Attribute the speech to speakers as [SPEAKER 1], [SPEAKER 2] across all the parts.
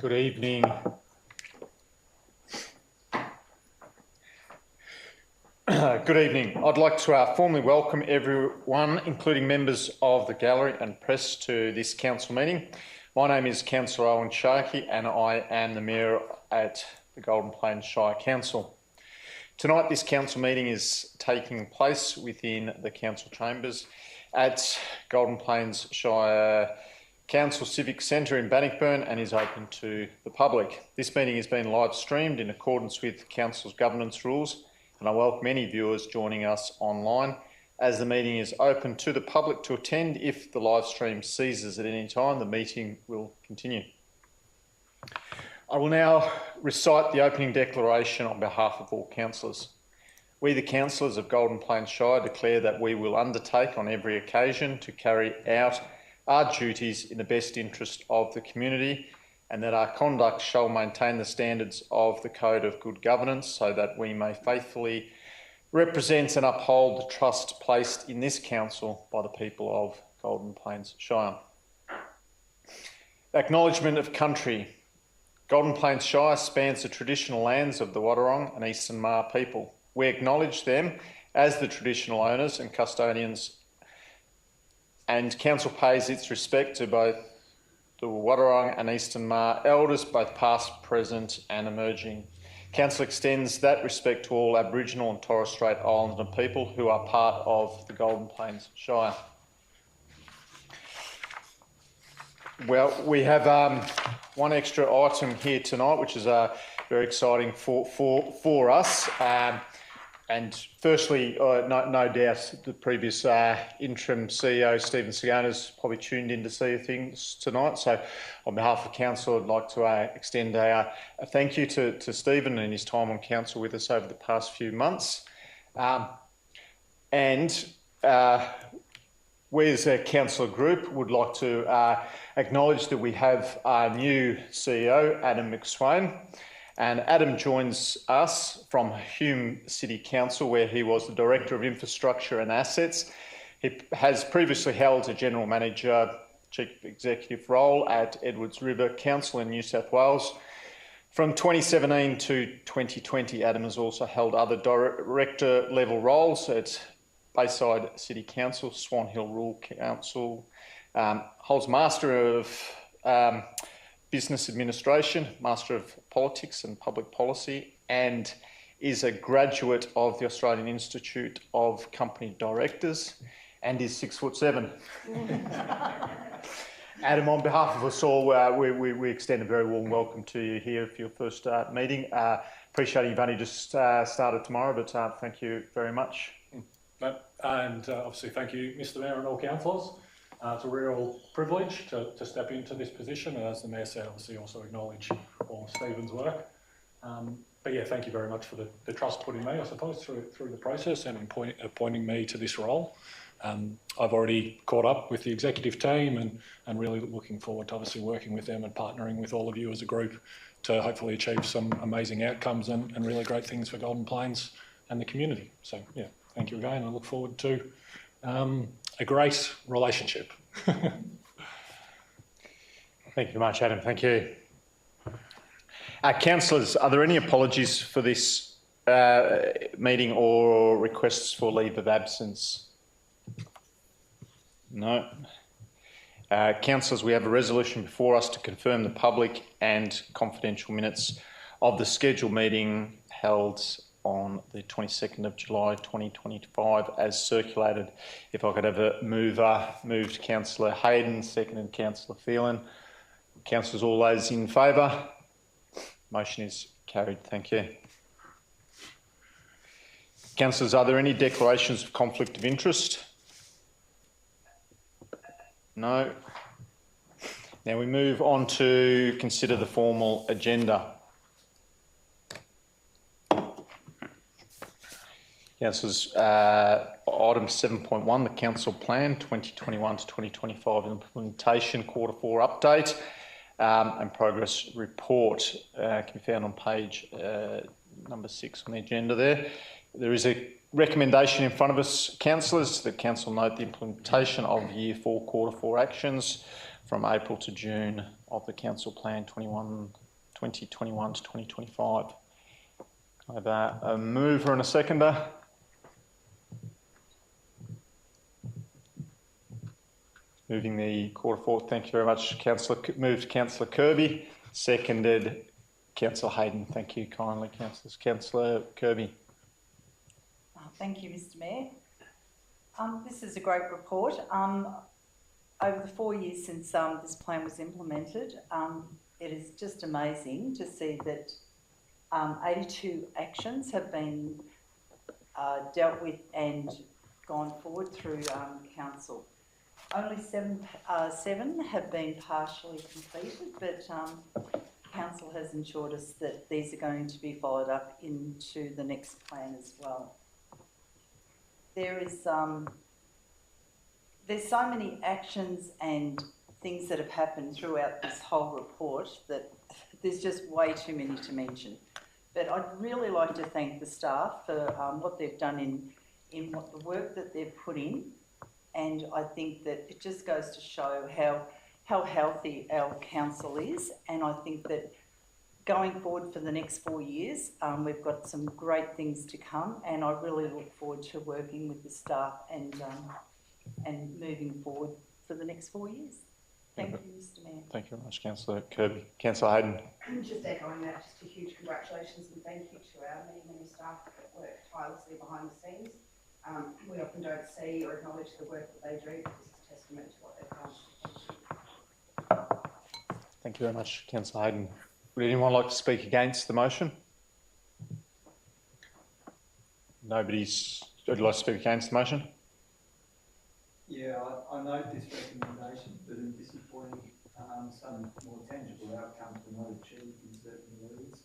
[SPEAKER 1] Good evening. Good evening. I'd like to formally welcome everyone, including members of the gallery and press, to this council meeting. My name is Councillor Owen Sharkey and I am the Mayor at the Golden Plains Shire Council. Tonight this council meeting is taking place within the council chambers at Golden Plains Shire Council Civic Centre in Bannockburn and is open to the public. This meeting has been live streamed in accordance with Council's governance rules, and I welcome any viewers joining us online. As the meeting is open to the public to attend, if the live stream ceases at any time, the meeting will continue. I will now recite the opening declaration on behalf of all councillors. We, the councillors of Golden Plains Shire, declare that we will undertake on every occasion to carry out our duties in the best interest of the community, and that our conduct shall maintain the standards of the Code of Good Governance so that we may faithfully represent and uphold the trust placed in this council by the people of Golden Plains Shire. Acknowledgement of country. Golden Plains Shire spans the traditional lands of the Wadawurrung and Eastern Maar people. We acknowledge them as the traditional owners and custodians, and Council pays its respect to both the Wadawurrung and Eastern Maar elders, both past, present and emerging. Council extends that respect to all Aboriginal and Torres Strait Islander people who are part of the Golden Plains Shire. Well, we have one extra item here tonight, which is very exciting for us. And firstly, no doubt the previous interim CEO, Stephen Sigona's probably tuned in to see things tonight. So on behalf of Council, I'd like to extend a thank you to Stephen and his time on Council with us over the past few months. We as a council group would like to acknowledge that we have our new CEO, Adam McSwain. And Adam joins us from Hume City Council, where he was the Director of Infrastructure and Assets. He has previously held a General Manager, Chief Executive role at Edwards River Council in New South Wales. From 2017 to 2020, Adam has also held other director-level roles at Bayside City Council, Swan Hill Rural Council, holds Master of Business Administration, Master of Politics and Public Policy, and is a graduate of the Australian Institute of Company Directors and is 6'7". Adam, on behalf of us all, we extend a very warm welcome to you here for your first meeting. Appreciating you've only just started tomorrow, but thank you very much.
[SPEAKER 2] And obviously thank you, Mr Mayor and all councillors. It's a real privilege to step into this position, and as the Mayor said, obviously also acknowledge all of Stephen's work. But yeah, thank you very much for the trust put in me, I suppose, through the process and appointing me to this role. I've already caught up with the executive team and really looking forward to obviously working with them and partnering with all of you as a group to hopefully achieve some amazing outcomes and really great things for Golden Plains and the community. So yeah, thank you again. I look forward to a great relationship.
[SPEAKER 1] Thank you very much, Adam. Thank you. Councillors, are there any apologies for this meeting or requests for leave of absence? No. Councillors, we have a resolution before us to confirm the public and confidential minutes of the scheduled meeting held on the 22nd of July 2025 as circulated. If I could have a mover, moved Councillor Hayden, seconded Councillor Phelan. Councillors, all those in favour? Motion is carried. Thank you. Councillors, are there any declarations of conflict of interest? No. Now we move on to consider the formal agenda. Councillors, item 7.1, the Council Plan 2021 to 2025 Implementation Quarter 4 Update and Progress Report can be found on page number 6 on the agenda there. There is a recommendation in front of us, councillors, that Council note the implementation of Year 4 Quarter 4 actions from April to June of the Council Plan 2021 to 2025. I have a mover and a seconder. Moving the quarter forward. Thank you very much, Councillor. Moved Councillor Kirby, seconded Councillor Hayden. Thank you kindly, councillors. Councillor Kirby.
[SPEAKER 3] Thank you, Mr. Mayor. This is a great report. Over the 4 years since this plan was implemented, it is just amazing to see that 82 actions have been dealt with and gone forward through council. Only seven have been partially completed, but council has ensured us that these are going to be followed up into the next plan as well. There's so many actions and things that have happened throughout this whole report that there's just way too many to mention. But I'd really like to thank the staff for what they've done in what the work that they've put in, and I think that it just goes to show how healthy our council is, and I think that going forward for the next 4 years, we've got some great things to come, and I really look forward to working with the staff and moving forward for the next 4 years. Thank you, Mr. Mayor.
[SPEAKER 1] Thank you very much, Councillor Kirby. Councillor Hayden.
[SPEAKER 4] Just echoing that, just a huge congratulations and thank you to our many staff that work tirelessly behind the scenes. We often don't see or acknowledge the work that they do, but this is a testament to what they've done.
[SPEAKER 1] Thank you very much, Councillor Hayden. Would anyone like to speak against the motion? Nobody's would like to speak against the motion?
[SPEAKER 5] Yeah, I note this recommendation, but in disappointing some more tangible outcomes were not achieved in certain areas.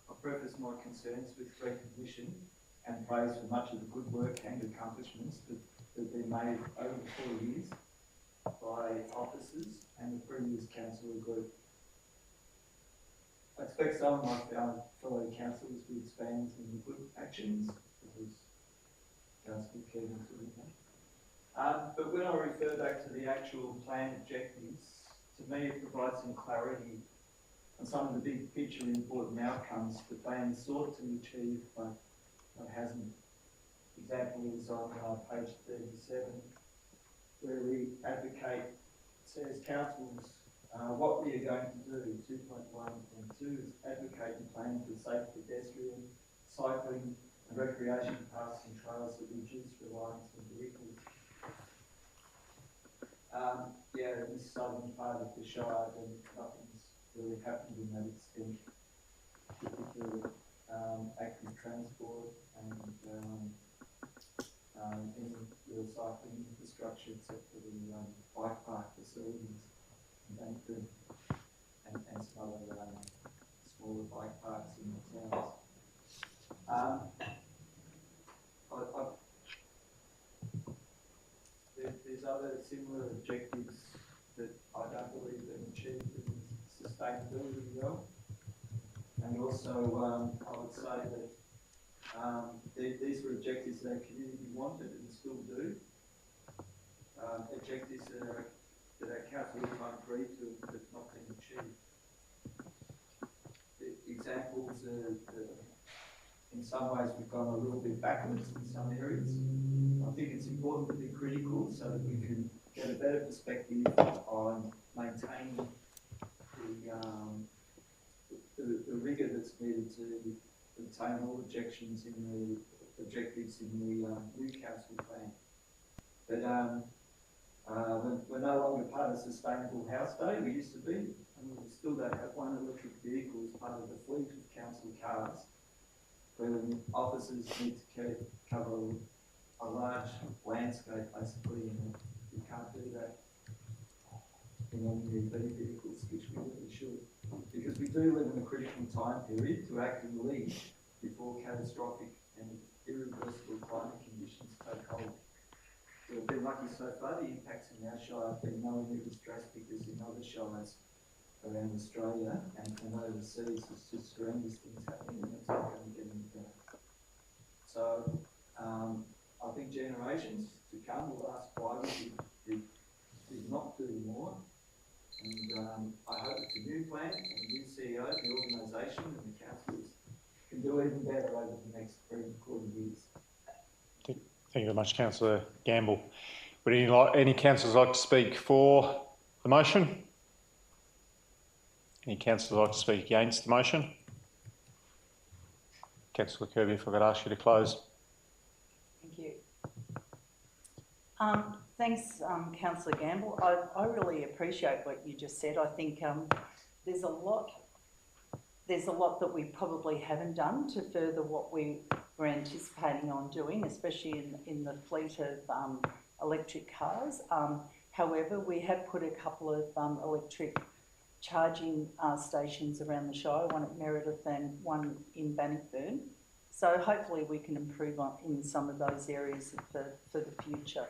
[SPEAKER 5] I preface my concerns with recognition and praise for much of the good work and accomplishments that have been made over the 4 years by officers and the previous councillor group. I expect some of my fellow councillors will expand on the good actions, as Councillor Keating said. But when I refer back to the actual plan objectives, to me it provides some clarity on some of the big picture important outcomes the plan sought to achieve, but hasn't. Example is on page 37, where we advocate, says councils, what we are going to do, 2.1.2 is advocate and plan for safe pedestrian, cycling and recreation paths and trails that reduce reliance on vehicles. Yeah, in this southern part of the Shire, then nothing's really happened in that extent, particularly active transport and any real cycling infrastructure except for the bike park facilities in Bankford and some other smaller bike parks in the towns. There's other similar objectives that I don't believe have been achieved in sustainability well. And also, I would say that these were objectives that our community wanted and still do. Objectives that our council might agree to but have not been achieved. Examples are in some ways we've gone a little bit backwards in some areas. I think it's important to be critical so that we can get a better perspective on maintaining the rigour that's needed to obtain all objectives in the new council plan. But we're no longer part of Sustainable House Day. We used to be, and we still don't have one electric vehicle as part of the fleet of council cars, where the officers need to cover a large landscape basically, and we can't do that in any EV vehicles, which we really should. Because we do live in a critical time period to act and lead before catastrophic and irreversible climate conditions take hold. We've been lucky so far. The impacts in our Shire have been nowhere near as drastic as in other shires around Australia and overseas. It's just horrendous things happening, and it's not going to get any better. So I think generations to come will ask why we did not do more. And I hope that the new plan and the new CEO, the organisation and the councillors can do even better over the next 3.25 years.
[SPEAKER 1] Thank you very much, Councillor Gamble. Would any councillors like to speak for the motion? Any councillors like to speak against the motion? Councillor Kirby, if I could ask you to close.
[SPEAKER 3] Thank you. Thanks, Councillor Gamble. I really appreciate what you just said. I think there's a lot that we probably haven't done to further what we were anticipating on doing, especially in the fleet of electric cars. However, we have put a couple of electric charging stations around the Shire, one at Meredith and one in Bannockburn. So hopefully we can improve in some of those areas for the future.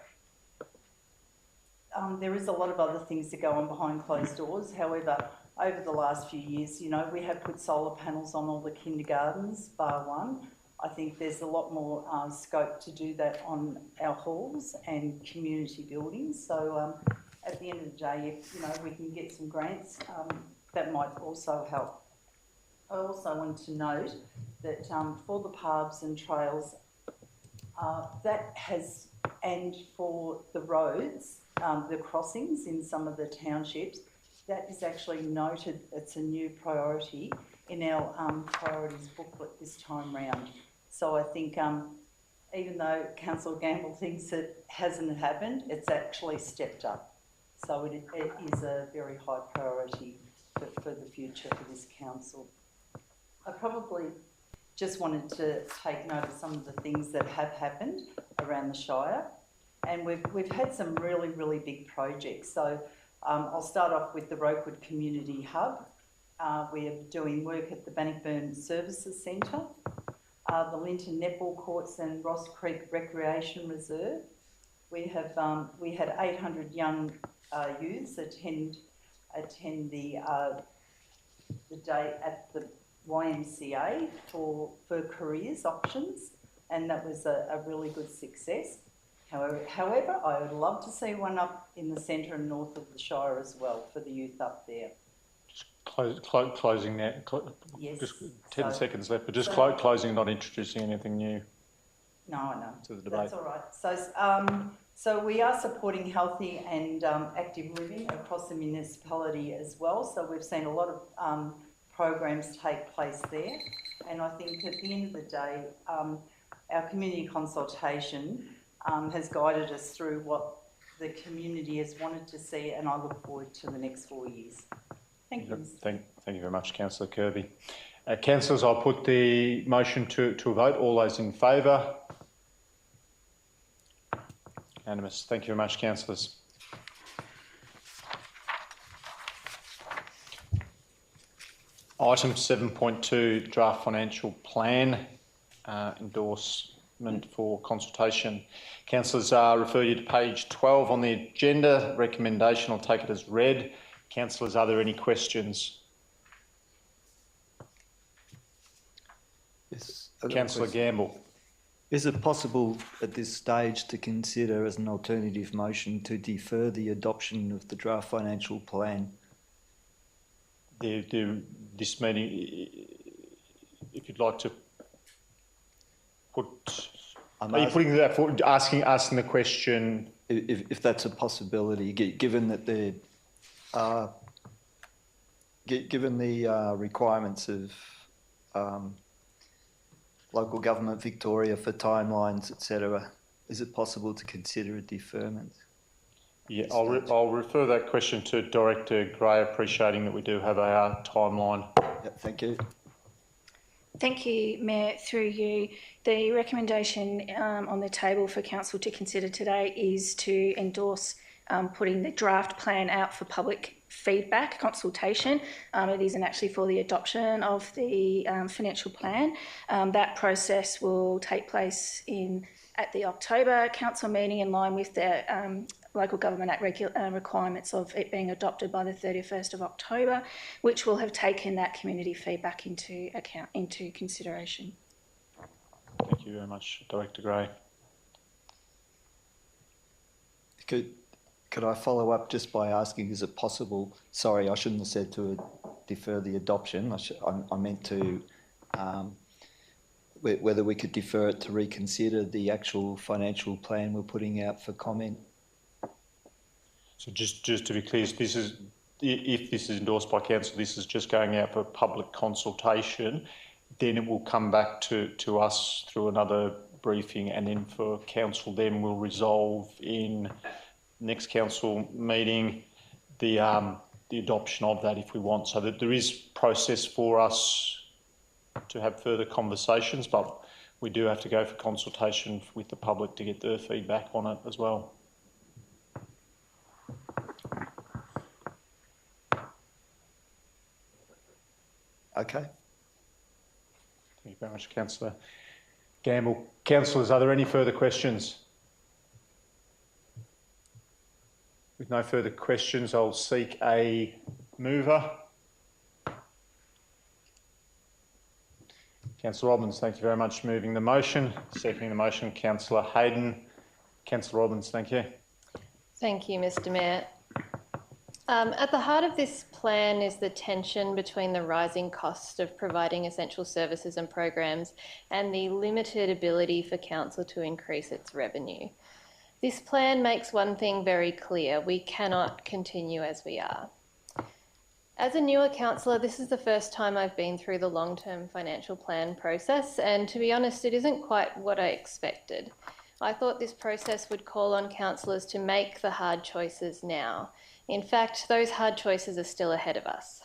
[SPEAKER 3] There is a lot of other things that go on behind closed doors. However, over the last few years, you know, we have put solar panels on all the kindergartens, bar one. I think there's a lot more scope to do that on our halls and community buildings. So at the end of the day, if, you know, we can get some grants, that might also help. I also want to note that for the paths and trails, and for the roads, the crossings in some of the townships, that is actually noted. It's a new priority in our priorities booklet this time round. So I think even though Councillor Gamble thinks it hasn't happened, it's actually stepped up. So it is a very high priority for the future for this council. I probably just wanted to take note of some of the things that have happened around the Shire. And we've had some really, really big projects. So I'll start off with the Rokewood Community Hub. We're doing work at the Bannockburn Services Centre, the Linton Netball Courts and Ross Creek Recreation Reserve. We had 800 young youths attend the day at the YMCA for careers options, and that was a really good success. However, I would love to see one up in the centre and north of the Shire as well for the youth up there.
[SPEAKER 1] Closing that.
[SPEAKER 3] Yes.
[SPEAKER 1] Just 10 seconds left, but just closing, not introducing anything new.
[SPEAKER 3] No,
[SPEAKER 1] to the debate.
[SPEAKER 3] that's all right. So we are supporting healthy and active living across the municipality as well. So we've seen a lot of programs take place there, and I think at the end of the day, our community consultation has guided us through what the community has wanted to see, and I look forward to the next 4 years. Thank you.
[SPEAKER 1] Thank you very much, Councillor Kirby. Councillors, I'll put the motion to a vote. All those in favour? Unanimous. Thank you very much, councillors. Item 7.2, draft financial plan endorsement for consultation. Councillors, refer you to page 12 on the agenda. Recommendation, I'll take it as read. Councillors, are there any questions?
[SPEAKER 6] Yes.
[SPEAKER 1] Councillor Gamble.
[SPEAKER 6] Is it possible at this stage to consider as an alternative motion to defer the adoption of the draft financial plan? This meeting,
[SPEAKER 1] if you'd like to put...
[SPEAKER 6] Are you
[SPEAKER 1] putting that for asking the question?
[SPEAKER 6] If that's a possibility, given that given the requirements of local government Victoria for timelines, etc., is it possible to consider a deferment?
[SPEAKER 1] Yeah, I'll refer that question to Director Gray, appreciating that we do have a timeline.
[SPEAKER 6] Yeah, thank you.
[SPEAKER 7] Thank you, Mayor. Through you, the recommendation on the table for Council to consider today is to endorse putting the draft plan out for public feedback consultation. It isn't actually for the adoption of the financial plan. That process will take place at the October Council meeting, in line with the Local Government Act requirements of it being adopted by the 31st of October, which will have taken that community feedback into consideration.
[SPEAKER 1] Thank you very much, Director Gray.
[SPEAKER 6] Could I follow up just by asking, is it possible, sorry, I shouldn't have said to defer the adoption, I meant to, whether we could defer it to reconsider the actual financial plan we're putting out for comment.
[SPEAKER 1] So just to be clear, this is, if this is endorsed by council, this is just going out for public consultation, then it will come back to us through another briefing, and then for council then will resolve in next council meeting the adoption of that if we want. So that there is process for us to have further conversations, but we do have to go for consultation with the public to get their feedback on it as well.
[SPEAKER 6] Okay.
[SPEAKER 1] Thank you very much, Councillor Gamble. Councillors, are there any further questions? With no further questions, I'll seek a mover. Councillor Robbins, thank you very much for moving the motion. Seconding the motion, Councillor Hayden. Councillor Robbins, thank you.
[SPEAKER 8] Thank you, Mr. Mayor. At the heart of this plan is the tension between the rising cost of providing essential services and programs and the limited ability for council to increase its revenue. This plan makes one thing very clear: we cannot continue as we are. As a newer councillor, this is the first time I've been through the long-term financial plan process, and to be honest, it isn't quite what I expected. I thought this process would call on councillors to make the hard choices now. In fact, those hard choices are still ahead of us.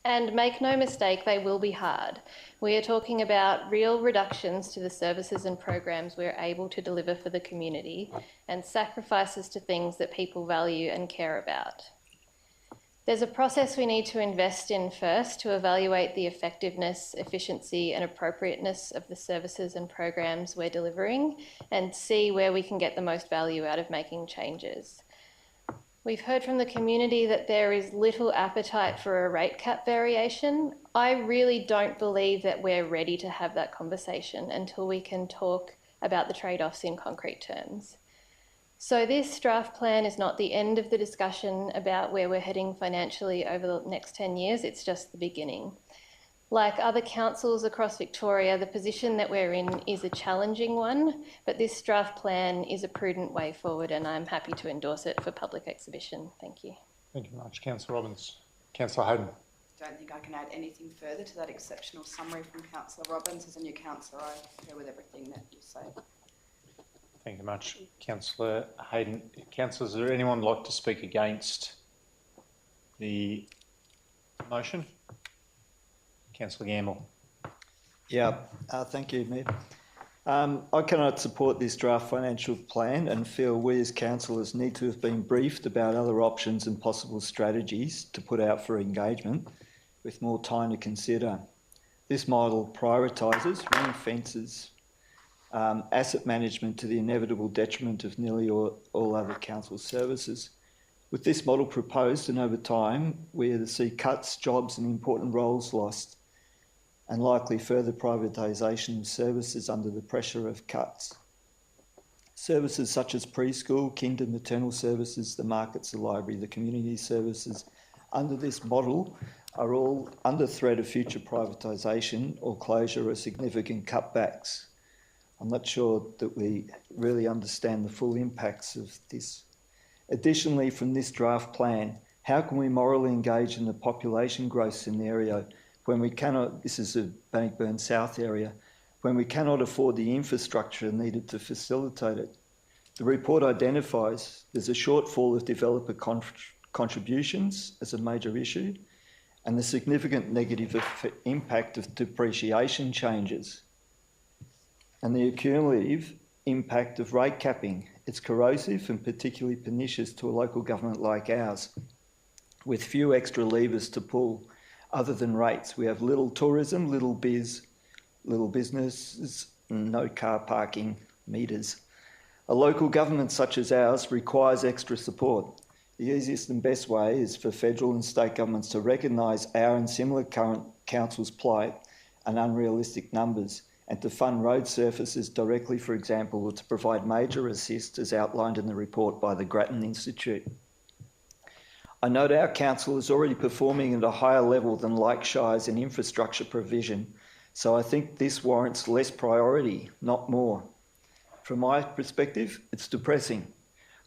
[SPEAKER 8] And make no mistake, they will be hard. We are talking about real reductions to the services and programs we're able to deliver for the community, and sacrifices to things that people value and care about. There's a process we need to invest in first to evaluate the effectiveness, efficiency and appropriateness of the services and programs we're delivering, and see where we can get the most value out of making changes. We've heard from the community that there is little appetite for a rate cap variation. I really don't believe that we're ready to have that conversation until we can talk about the trade-offs in concrete terms. So this draft plan is not the end of the discussion about where we're heading financially over the next 10 years, it's just the beginning. Like other councils across Victoria, the position that we're in is a challenging one, but this draft plan is a prudent way forward, and I'm happy to endorse it for public exhibition. Thank you.
[SPEAKER 1] Thank you very much, Councillor Robbins. Councillor Hayden.
[SPEAKER 4] I don't think I can add anything further to that exceptional summary from Councillor Robbins. As a new councillor, I agree with everything that you say.
[SPEAKER 1] Thank you very much, Councillor Hayden. Councillors, is there anyone like to speak against the motion? Councillor Gamble.
[SPEAKER 6] Yeah, thank you, Mayor. I cannot support this draft financial plan and feel we as councillors need to have been briefed about other options and possible strategies to put out for engagement with more time to consider. This model prioritises, ring-fences asset management to the inevitable detriment of nearly all other council services. With this model proposed and over time, we are to see cuts, jobs and important roles lost, and likely further privatisation of services under the pressure of cuts. Services such as preschool, kinder, maternal services, the markets, the library, the community services under this model are all under threat of future privatisation or closure or significant cutbacks. I'm not sure that we really understand the full impacts of this. Additionally, from this draft plan, how can we morally engage in the population growth scenario when we cannot, this is a Bannockburn South area, when we cannot afford the infrastructure needed to facilitate it? The report identifies there's a shortfall of developer contributions as a major issue, and the significant negative impact of depreciation changes, and the cumulative impact of rate capping. It's corrosive and particularly pernicious to a local government like ours, with few extra levers to pull other than rates. We have little tourism, little businesses, and no car parking meters. A local government such as ours requires extra support. The easiest and best way is for federal and state governments to recognise our and similar current councils' plight and unrealistic numbers and to fund road surfaces directly, for example, or to provide major assist as outlined in the report by the Grattan Institute. I note our council is already performing at a higher level than like shires in infrastructure provision, so I think this warrants less priority, not more. From my perspective, it's depressing.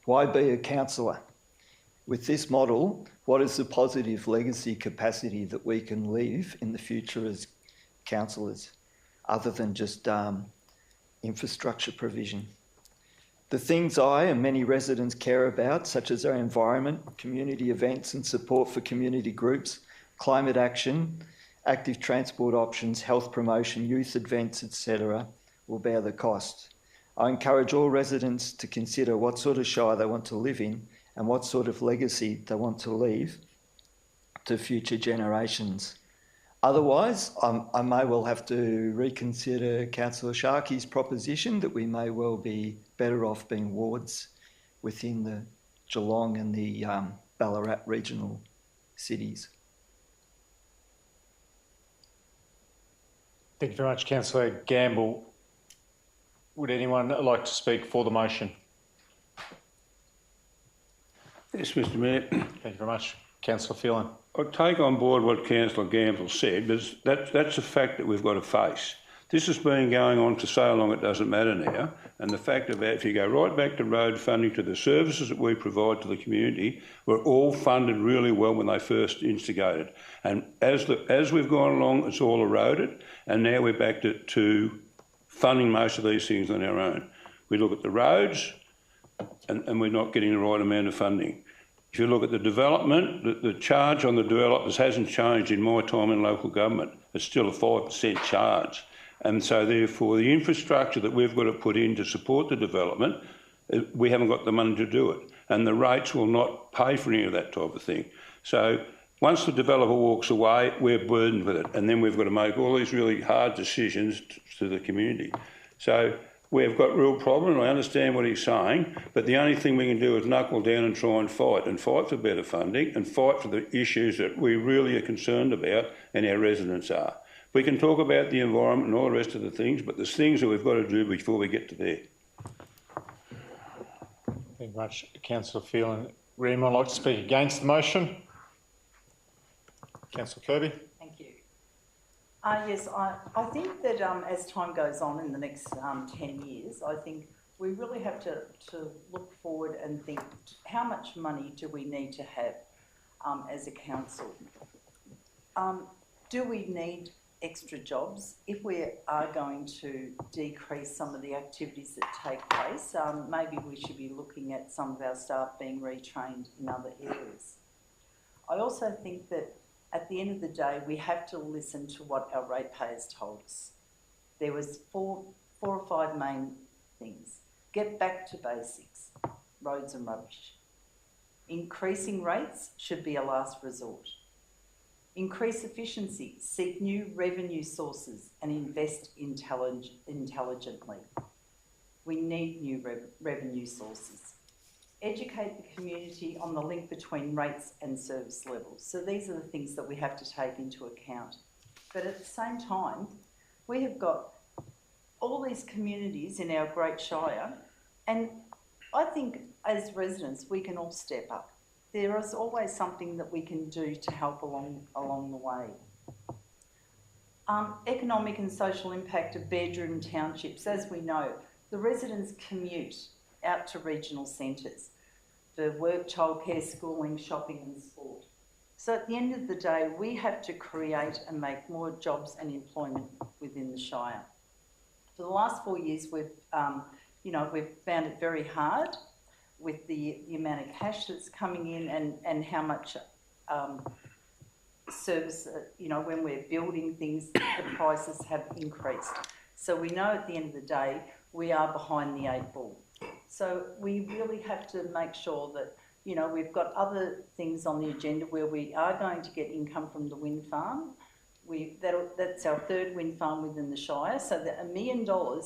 [SPEAKER 6] Why be a councillor? With this model, what is the positive legacy capacity that we can leave in the future as councillors, other than just infrastructure provision? The things I and many residents care about, such as our environment, community events and support for community groups, climate action, active transport options, health promotion, youth events, etc., will bear the cost. I encourage all residents to consider what sort of shire they want to live in and what sort of legacy they want to leave to future generations. Otherwise, I may well have to reconsider Councillor Sharkey's proposition that we may well be better off being wards within the Geelong and the Ballarat regional cities.
[SPEAKER 1] Thank you very much, Councillor Gamble. Would anyone like to speak for the motion?
[SPEAKER 9] Yes, Mr Mayor.
[SPEAKER 1] Thank you very much. Councillor Phelan.
[SPEAKER 9] I take on board what Councillor Gamble said, but that's a fact that we've got to face. This has been going on for so long it doesn't matter now, and the fact of that, if you go right back to road funding, to the services that we provide to the community, were all funded really well when they first instigated. And as we've gone along, it's all eroded, and now we're back to funding most of these things on our own. We look at the roads, and we're not getting the right amount of funding. If you look at the development, the charge on the developers hasn't changed in my time in local government. It's still a 5% charge. And so therefore the infrastructure that we've got to put in to support the development, we haven't got the money to do it. And the rates will not pay for any of that type of thing. So once the developer walks away, we're burdened with it. And then we've got to make all these really hard decisions to the community. So we've got real problem. I understand what he's saying, but the only thing we can do is knuckle down and try and fight for better funding and fight for the issues that we really are concerned about and our residents are. We can talk about the environment and all the rest of the things, but there's things that we've got to do before we get to there.
[SPEAKER 1] Thank you very much, Councillor Phelan. Would anyone like to speak against the motion? Councillor Kirby.
[SPEAKER 3] Thank you. Yes, I think that as time goes on in the next 10 years, I think we really have to look forward and think, how much money do we need to have as a council? Do we need extra jobs? If we are going to decrease some of the activities that take place, maybe we should be looking at some of our staff being retrained in other areas. I also think that at the end of the day, we have to listen to what our ratepayers told us. There was four or five main things. Get back to basics, roads and rubbish. Increasing rates should be a last resort. Increase efficiency, seek new revenue sources and invest intelligently. We need new revenue sources. Educate the community on the link between rates and service levels. So these are the things that we have to take into account. But at the same time, we have got all these communities in our great shire, and I think as residents we can all step up. There is always something that we can do to help along the way. Economic and social impact of bedroom townships. As we know, the residents commute out to regional centres for work, childcare, schooling, shopping and sport. So at the end of the day, we have to create and make more jobs and employment within the shire. For the last 4 years, we've found it very hard with the amount of cash that's coming in and how much service, when we're building things, the prices have increased. So we know at the end of the day, we are behind the 8 ball. So we really have to make sure that, we've got other things on the agenda where we are going to get income from the wind farm. That's our 3rd wind farm within the shire, so that $1 million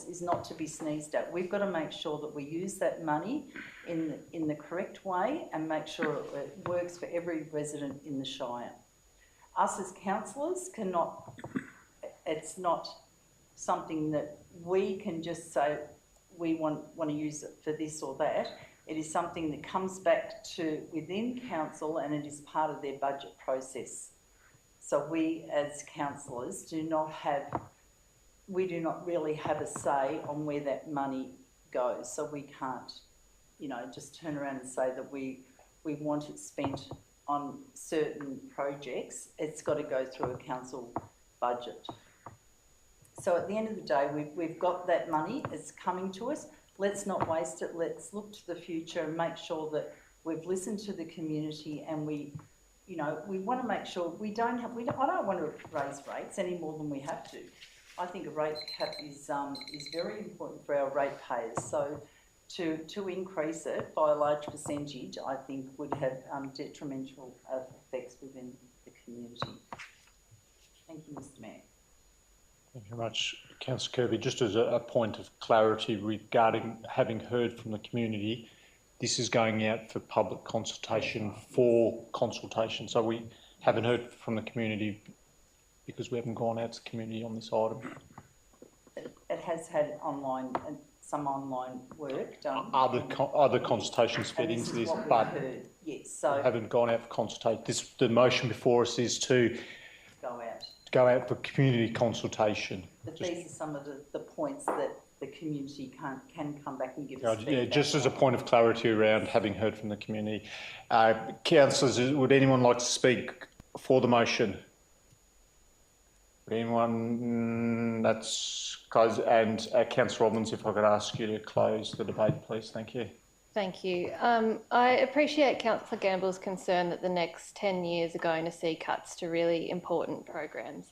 [SPEAKER 3] is not to be sneezed at. We've got to make sure that we use that money in the correct way and make sure it works for every resident in the shire. Us as councillors it's not something that we can just say we want to use it for this or that. It is something that comes back to within council, and it is part of their budget process. So we as councillors do not really have a say on where that money goes. So we can't, just turn around and say that we want it spent on certain projects. It's got to go through a council budget. So at the end of the day, we've got that money, it's coming to us. Let's not waste it. Let's look to the future and make sure that we've listened to the community, and we want to make sure I don't want to raise rates any more than we have to. I think a rate cap is very important for our ratepayers. So to increase it by a large percentage, I think would have detrimental effects within the community. Thank you, Mr. Mayor.
[SPEAKER 1] Thank you very much, Councillor Kirby. Just as a point of clarity regarding having heard from the community, this is going out for public consultation for consultation. So we haven't heard from the community because we haven't gone out to the community on this item.
[SPEAKER 3] It has had some online work done.
[SPEAKER 1] Other consultations fed into this, but
[SPEAKER 3] yes, so
[SPEAKER 1] haven't gone out for consultation. The motion before us is to go out for community consultation.
[SPEAKER 3] But these are some of the points that the community can come back and give us feedback.
[SPEAKER 1] Yeah, just as a point of clarity around having heard from the community. Councillors, would anyone like to speak for the motion? Would anyone? That's closed. And Councillor Robbins, if I could ask you to close the debate, please. Thank you.
[SPEAKER 8] Thank you. I appreciate Councillor Gamble's concern that the next 10 years are going to see cuts to really important programs.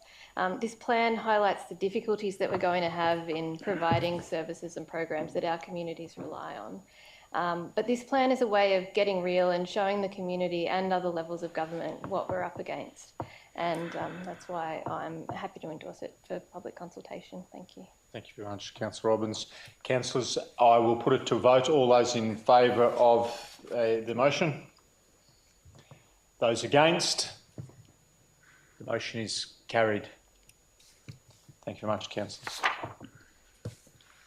[SPEAKER 8] This plan highlights the difficulties that we're going to have in providing services and programs that our communities rely on. But this plan is a way of getting real and showing the community and other levels of government what we're up against. And that's why I'm happy to endorse it for public consultation. Thank you.
[SPEAKER 1] Thank you very much, Councillor Robbins. Councillors, I will put it to vote. All those in favour of the motion? Those against? The motion is carried. Thank you very much, councillors.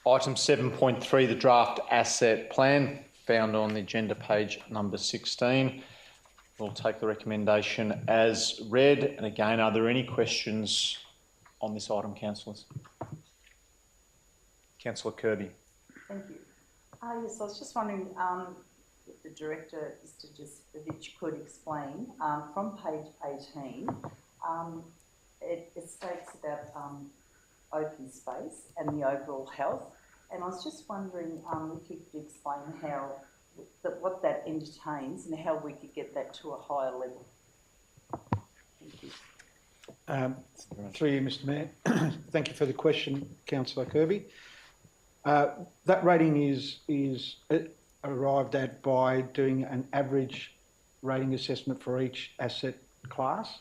[SPEAKER 1] Item 7.3, the draft asset plan, found on the agenda page number 16. We'll take the recommendation as read. And again, are there any questions on this item, councillors? Councillor Kirby.
[SPEAKER 3] Thank you. Yes, I was just wondering if the Director, Mr. Jasovich, could explain from page 18, it states about open space and the overall health, and I was just wondering if you could explain what that entertains and how we could get that to a higher level. Thank you.
[SPEAKER 10] Through you, Mr. Mayor. Thank you for the question, Councillor Kirby. That rating is arrived at by doing an average rating assessment for each asset class.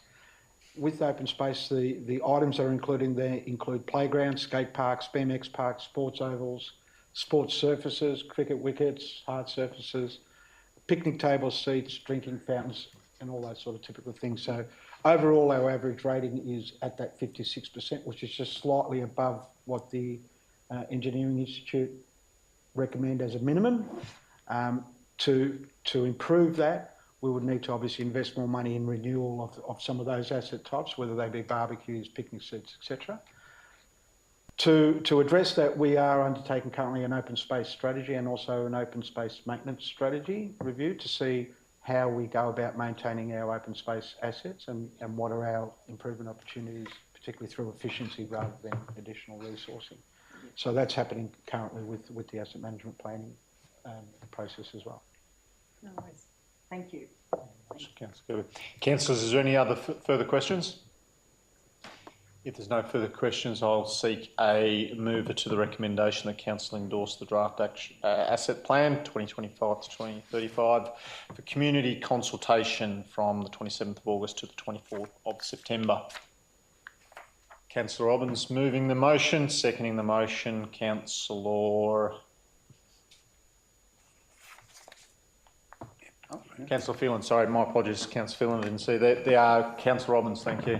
[SPEAKER 10] With open space, the items that are included there include playgrounds, skate parks, BMX parks, sports ovals, sports surfaces, cricket wickets, hard surfaces, picnic tables, seats, drinking fountains, and all those sort of typical things. So overall, our average rating is at that 56%, which is just slightly above what the Engineering Institute recommend as a minimum. To improve that, we would need to obviously invest more money in renewal of some of those asset types, whether they be barbecues, picnic seats, etc. To address that, we are undertaking currently an open space strategy and also an open space maintenance strategy review to see how we go about maintaining our open space assets and what are our improvement opportunities, particularly through efficiency rather than additional resourcing. So that's happening currently with the asset management planning process as well.
[SPEAKER 3] No worries. Thank you.
[SPEAKER 1] Councillors, is there any other further questions? If there's no further questions, I'll seek a mover to the recommendation that Council endorse the draft asset plan 2025 to 2035 for community consultation from the 27th of August to the 24th of September. Councillor Robbins moving the motion, seconding the motion, Councillor Phelan, sorry, my apologies, Councillor Phelan, I didn't see that. They are Councillor Robbins, thank you.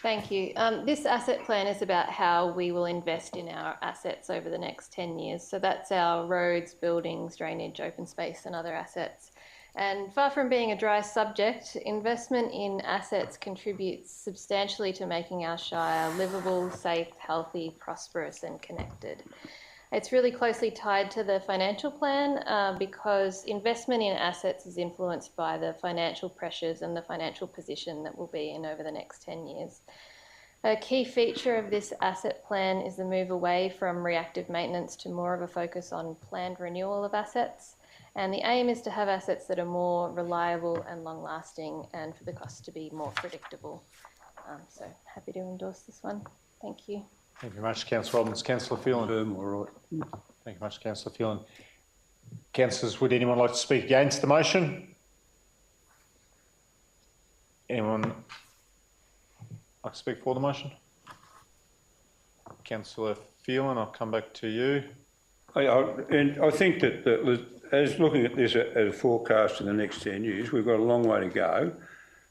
[SPEAKER 8] Thank you. This asset plan is about how we will invest in our assets over the next 10 years. So that's our roads, buildings, drainage, open space and other assets. And far from being a dry subject, investment in assets contributes substantially to making our Shire livable, safe, healthy, prosperous and connected. It's really closely tied to the financial plan because investment in assets is influenced by the financial pressures and the financial position that we'll be in over the next 10 years. A key feature of this asset plan is the move away from reactive maintenance to more of a focus on planned renewal of assets. And the aim is to have assets that are more reliable and long-lasting and for the costs to be more predictable. So happy to endorse this one. Thank you.
[SPEAKER 1] Thank you very much, Councillor Robbins. Councillor Phelan.
[SPEAKER 9] All right.
[SPEAKER 1] Thank you very much, Councillor Phelan. Councillors, would anyone like to speak against the motion? Anyone like to speak for the motion? Councillor Phelan, I'll come back to you.
[SPEAKER 9] I think that as looking at this as a forecast in the next 10 years, we've got a long way to go.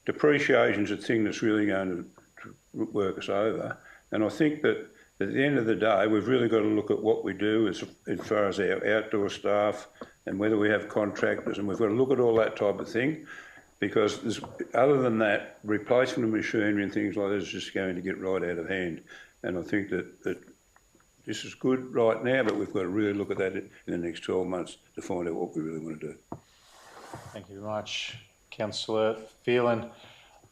[SPEAKER 9] Depreciation is a thing that's really going to work us over. And I think that at the end of the day, we've really got to look at what we do as far as our outdoor staff and whether we have contractors, and we've got to look at all that type of thing, because other than that, replacement of machinery and things like that is just going to get right out of hand. And I think that this is good right now, but we've got to really look at that in the next 12 months to find out what we really want to do.
[SPEAKER 1] Thank you very much, Councillor Phelan.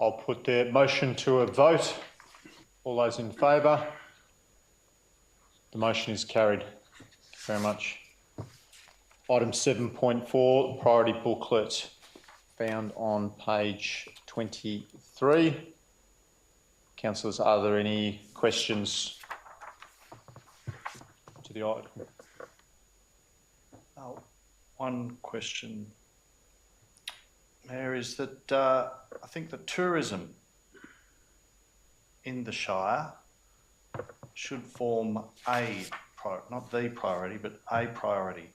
[SPEAKER 1] I'll put the motion to a vote. All those in favour? The motion is carried. Thank you very much. Item 7.4, priority booklet, found on page 23. Councillors, are there any questions to the item?
[SPEAKER 11] One question, Mayor, is that I think that tourism in the Shire should form not the priority, but a priority.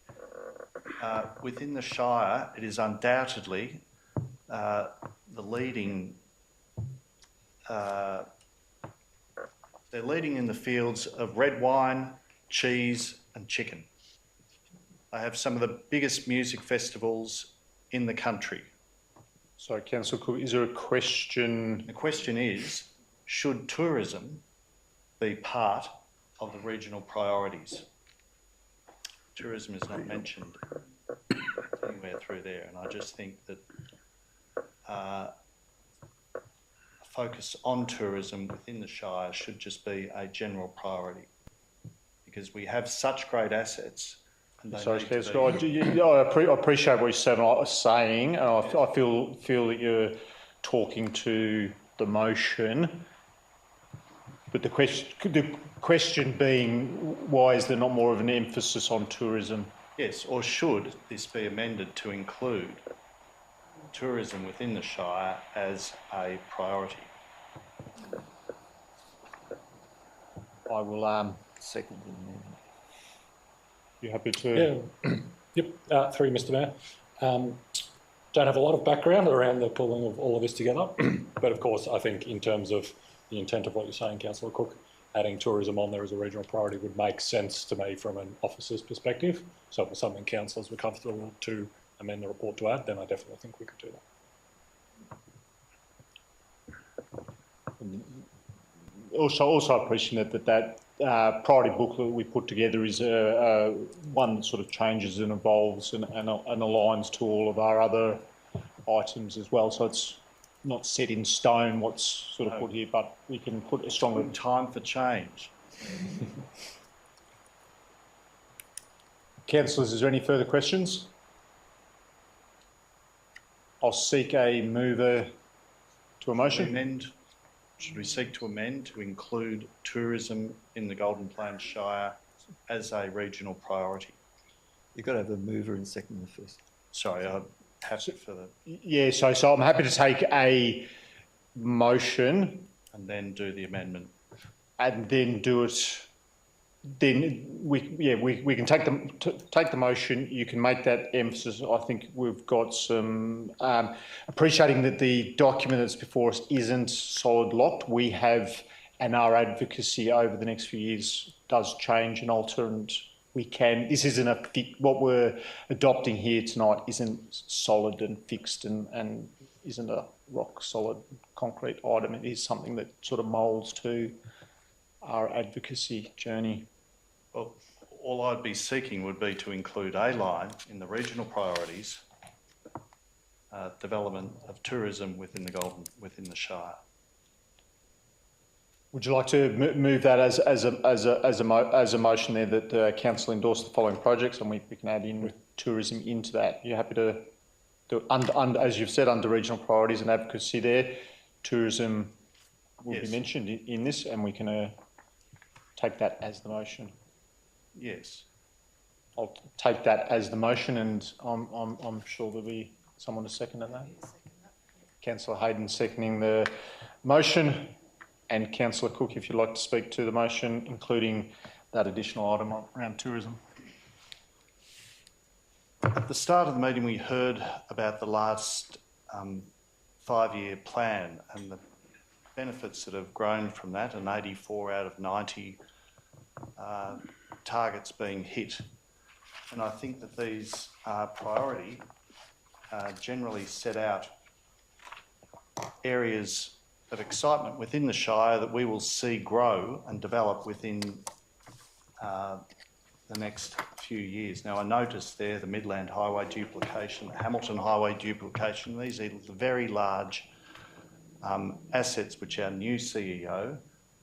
[SPEAKER 11] Within the Shire, it is undoubtedly the leading, they're leading in the fields of red wine, cheese and chicken. They have some of the biggest music festivals in the country.
[SPEAKER 1] Sorry, Councillor Cook, is there a question?
[SPEAKER 11] The question is, should tourism be part of the regional priorities? Tourism is not mentioned anywhere through there, and I just think that a focus on tourism within the Shire should just be a general priority, because we have such great assets.
[SPEAKER 1] Sorry, Councillor, I appreciate what you're saying, and I feel that you're talking to the motion. But the question being, why is there not more of an emphasis on tourism?
[SPEAKER 11] Yes, or should this be amended to include tourism within the Shire as a priority?
[SPEAKER 1] I will
[SPEAKER 6] second the amendment.
[SPEAKER 1] You happy to?
[SPEAKER 2] Yeah. Yep. Through Mr. Mayor. Don't have a lot of background around the pulling of all of this together, but of course, I think in terms of the intent of what you're saying, Councillor Cook, adding tourism on there as a regional priority would make sense to me from an officer's perspective. So if it's something councillors were comfortable to amend the report to add, then I definitely think we could do that.
[SPEAKER 1] Also, I appreciate that priority booklet we put together is one that sort of changes and evolves and aligns to all of our other items as well. So it's not set in stone what's sort of put here, but we can put a stronger
[SPEAKER 11] time for change.
[SPEAKER 1] Councillors, is there any further questions? I'll seek a mover to a motion.
[SPEAKER 11] Should we seek to amend to include tourism in the Golden Plains Shire as a regional priority?
[SPEAKER 6] You've got to have a mover and second first.
[SPEAKER 11] Sorry, I have it for the...
[SPEAKER 1] Yeah, so I'm happy to take a motion.
[SPEAKER 11] And then do the amendment.
[SPEAKER 1] And then do it then we can take the motion. You can make that emphasis. I think we've got some appreciating that the document that's before us isn't solid locked. We have, and our advocacy over the next few years does change and alter, and we can. This isn't what we're adopting here tonight isn't solid and fixed and isn't a rock solid concrete item. It is something that sort of moulds to our advocacy journey.
[SPEAKER 11] Well, all I'd be seeking would be to include a line in the regional priorities, development of tourism within the Shire.
[SPEAKER 1] Would you like to move that as a motion there that council endorse the following projects, and we can add in tourism into that? You're happy to do as you've said, under regional priorities and advocacy there, tourism will be mentioned in this, and we can take that as the motion.
[SPEAKER 11] Yes.
[SPEAKER 1] I'll take that as the motion, and I'm sure there'll be someone to second that. Councillor Hayden seconding the motion, and Councillor Cook, if you'd like to speak to the motion, including that additional item around tourism.
[SPEAKER 11] At the start of the meeting, we heard about the last 5-year plan and the benefits that have grown from that, and 84 out of 90 targets being hit. And I think that these priority generally set out areas of excitement within the Shire that we will see grow and develop within the next few years. Now, I noticed there the Midland Highway duplication, the Hamilton Highway duplication. These are the very large assets which our new CEO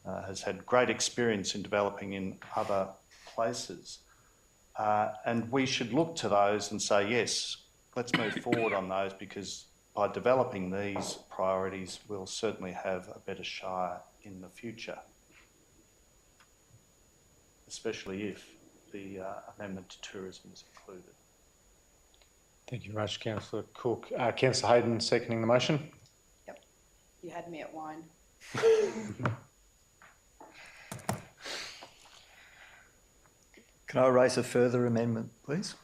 [SPEAKER 11] has had great experience in developing in other places. And we should look to those and say, yes, let's move forward on those, because by developing these priorities, we'll certainly have a better Shire in the future, especially if the amendment to tourism is included.
[SPEAKER 1] Thank you very much, Councillor Cook. Councillor Hayden seconding the motion.
[SPEAKER 4] Yep. You had me at wine.
[SPEAKER 6] Can I raise a further amendment, please?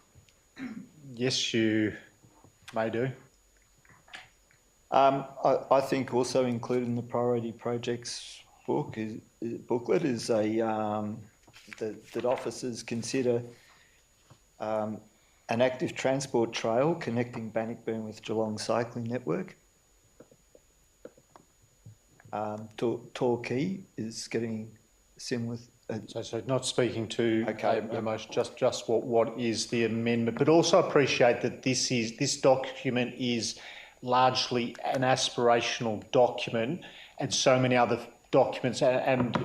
[SPEAKER 1] Yes, you may do.
[SPEAKER 6] I think also included in the priority projects booklet is a that officers consider an active transport trail connecting Bannockburn with Geelong Cycling Network. Torquay is getting similar.
[SPEAKER 1] So not speaking to a motion, just what is the amendment, but also appreciate that this document is largely an aspirational document, and so many other documents. And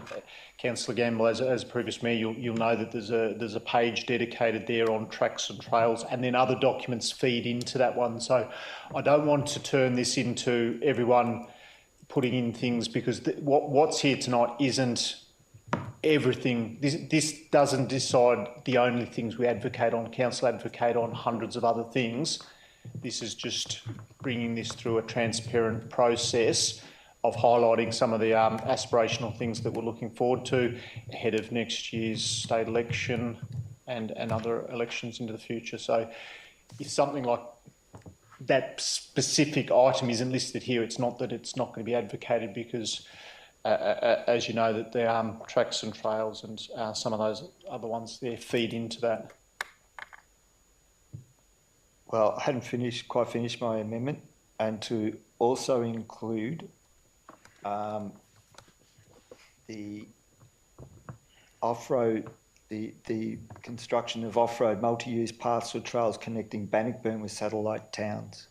[SPEAKER 1] Councillor Gamble, as previous mayor, you'll know that there's a page dedicated there on tracks and trails, and then other documents feed into that one. So I don't want to turn this into everyone putting in things, because what's here tonight isn't everything. This doesn't decide the only things we advocate on. Council advocate on hundreds of other things. This is just bringing this through a transparent process of highlighting some of the aspirational things that we're looking forward to ahead of next year's state election and other elections into the future. So if something like that specific item isn't listed here, it's not that it's not going to be advocated, because as you know, that the tracks and trails and some of those other ones there feed into that.
[SPEAKER 6] Well, I hadn't quite finished my amendment, and to also include the off-road, the construction of off-road multi-use paths or trails connecting Bannockburn with satellite towns.